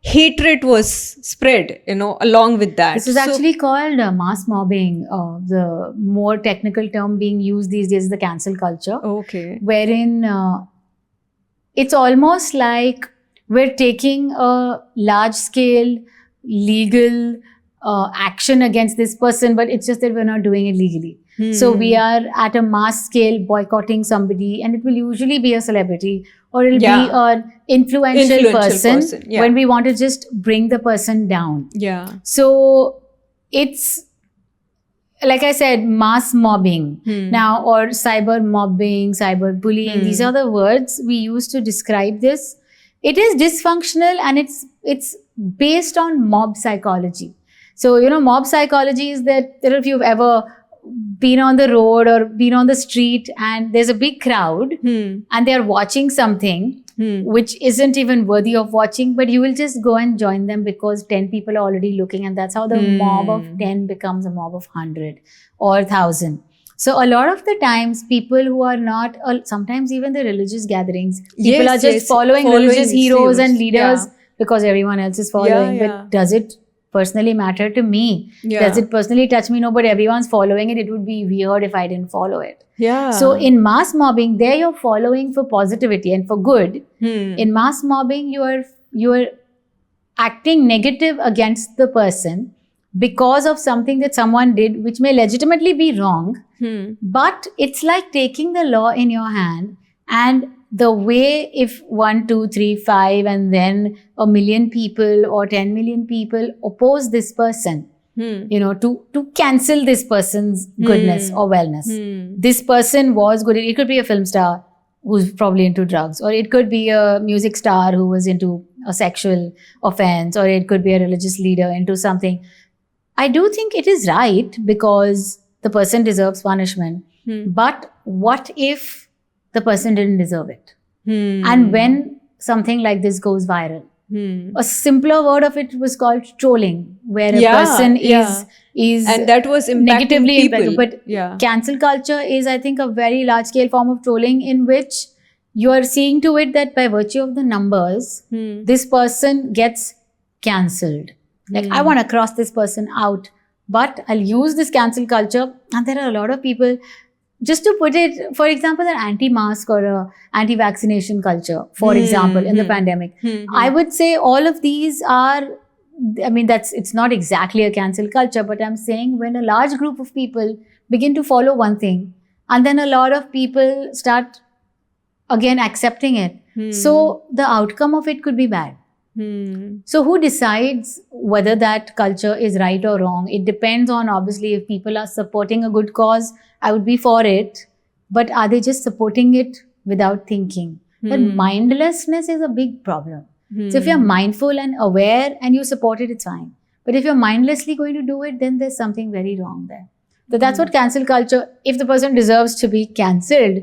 hatred was spread, along with that. This is actually called mass mobbing. The more technical term being used these days is the cancel culture. Okay. Wherein it's almost like we're taking a large scale legal action against this person, but it's just that we're not doing it legally. So we are at a mass scale boycotting somebody, and it will usually be a celebrity or it'll be an influential person yeah. when we want to just bring the person down. Yeah. So it's, like I said, mass mobbing now, or cyber mobbing, cyber bullying. These are the words we use to describe this. It is dysfunctional, and it's based on mob psychology. So, mob psychology is that, I don't know if you've ever been on the road or been on the street and there's a big crowd and they're watching something which isn't even worthy of watching, but you will just go and join them because 10 people are already looking, and that's how the mob of 10 becomes a mob of 100 or 1,000. So a lot of the times, people who are not, sometimes even the religious gatherings, people are just following religious heroes and leaders because everyone else is following. But does it personally matter to me? Does it personally touch me? No, but everyone's following it. It would be weird if I didn't follow it. Yeah. So in mass mobbing, there you're following for positivity and for good. In mass mobbing, you are acting negative against the person because of something that someone did, which may legitimately be wrong. But it's like taking the law in your hand, and the way if 1, 2, 3, 5 and then 1 million people or 10 million people oppose this person, to cancel this person's goodness or wellness. This person was good. It could be a film star who's probably into drugs, or it could be a music star who was into a sexual offense, or it could be a religious leader into something. I do think it is right because the person deserves punishment. But what if the person didn't deserve it? And when something like this goes viral, a simpler word of it was called trolling, where a person is and that was negatively people. But cancel culture is, I think, a very large scale form of trolling in which you are seeing to it that by virtue of the numbers, this person gets cancelled. Like, I want to cross this person out, but I'll use this cancel culture. And there are a lot of people, just to put it, for example, an anti-mask or a anti-vaccination culture, for example, in the pandemic. I would say all of these are, it's not exactly a cancel culture, but I'm saying when a large group of people begin to follow one thing And then a lot of people start again accepting it. So the outcome of it could be bad. So who decides whether that culture is right or wrong? It depends on, obviously, if people are supporting a good cause, I would be for it. But are they just supporting it without thinking? But mindlessness is a big problem. So if you're mindful and aware and you support it, it's fine. But if you're mindlessly going to do it, then there's something very wrong there. So that's what cancel culture, if the person deserves to be cancelled,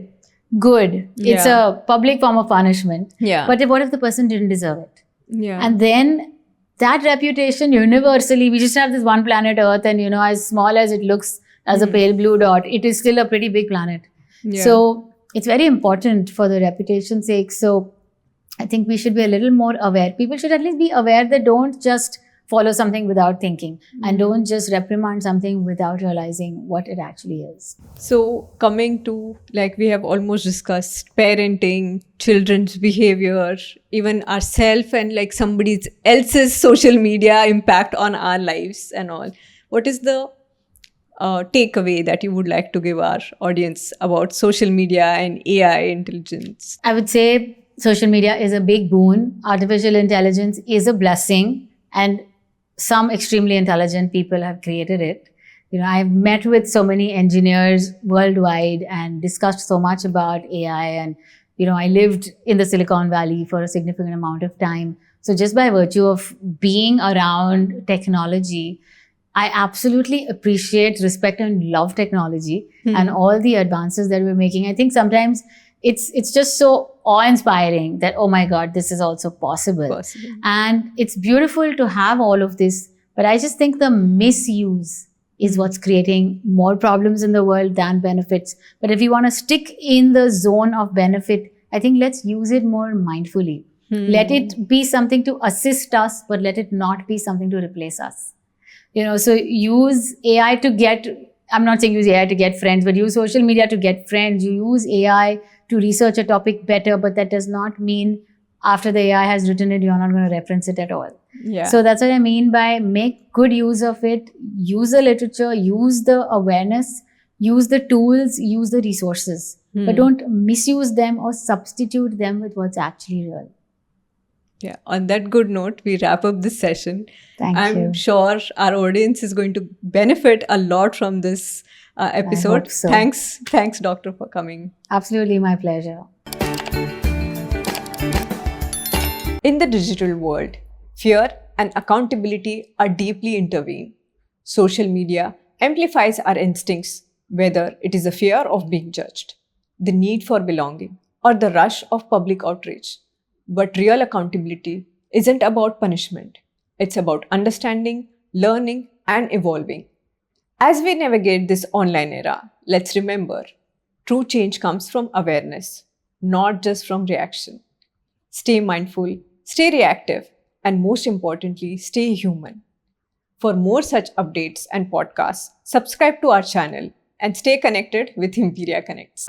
good. It's a public form of punishment. Yeah. But what if the person didn't deserve it? Yeah. And then that reputation universally, we just have this one planet Earth, and as small as it looks as a pale blue dot, it is still a pretty big planet. Yeah. So it's very important for the reputation's sake. So I think we should be a little more aware. People should at least be aware that don't just follow something without thinking and don't just reprimand something without realizing what it actually is. So coming to, like, we have almost discussed parenting, children's behavior, even ourself and like somebody else's social media impact on our lives and all. What is the takeaway that you would like to give our audience about social media and AI intelligence? I would say social media is a big boon. Artificial intelligence is a blessing, and some extremely intelligent people have created it. I've met with so many engineers worldwide and discussed so much about AI, and I lived in the Silicon Valley for a significant amount of time. So just by virtue of being around technology, I absolutely appreciate, respect, and love technology and all the advances that we're making. I think sometimes it's just so awe-inspiring that, oh my God, this is also possible. And it's beautiful to have all of this, but I just think the misuse is what's creating more problems in the world than benefits. But if you want to stick in the zone of benefit, I think let's use it more mindfully. Let it be something to assist us, but let it not be something to replace us. So use AI to get, I'm not saying use AI to get friends, but use social media to get friends. You use AI to research a topic better, but that does not mean after the AI has written it, you're not going to reference it at all. Yeah. So that's what I mean by make good use of it, use the literature, use the awareness, use the tools, use the resources, but don't misuse them or substitute them with what's actually real. Yeah, on that good note, we wrap up this session. I'm you. Sure our audience is going to benefit a lot from this episode. I hope so. Thanks, Doctor, for coming. Absolutely, my pleasure. In the digital world, fear and accountability are deeply intertwined. Social media amplifies our instincts, whether it is a fear of being judged, the need for belonging, or the rush of public outrage. But real accountability isn't about punishment. It's about understanding, learning, and evolving. As we navigate this online era, let's remember, true change comes from awareness, not just from reaction. Stay mindful, stay reactive, and most importantly, stay human. For more such updates and podcasts, subscribe to our channel and stay connected with Imperia Connects.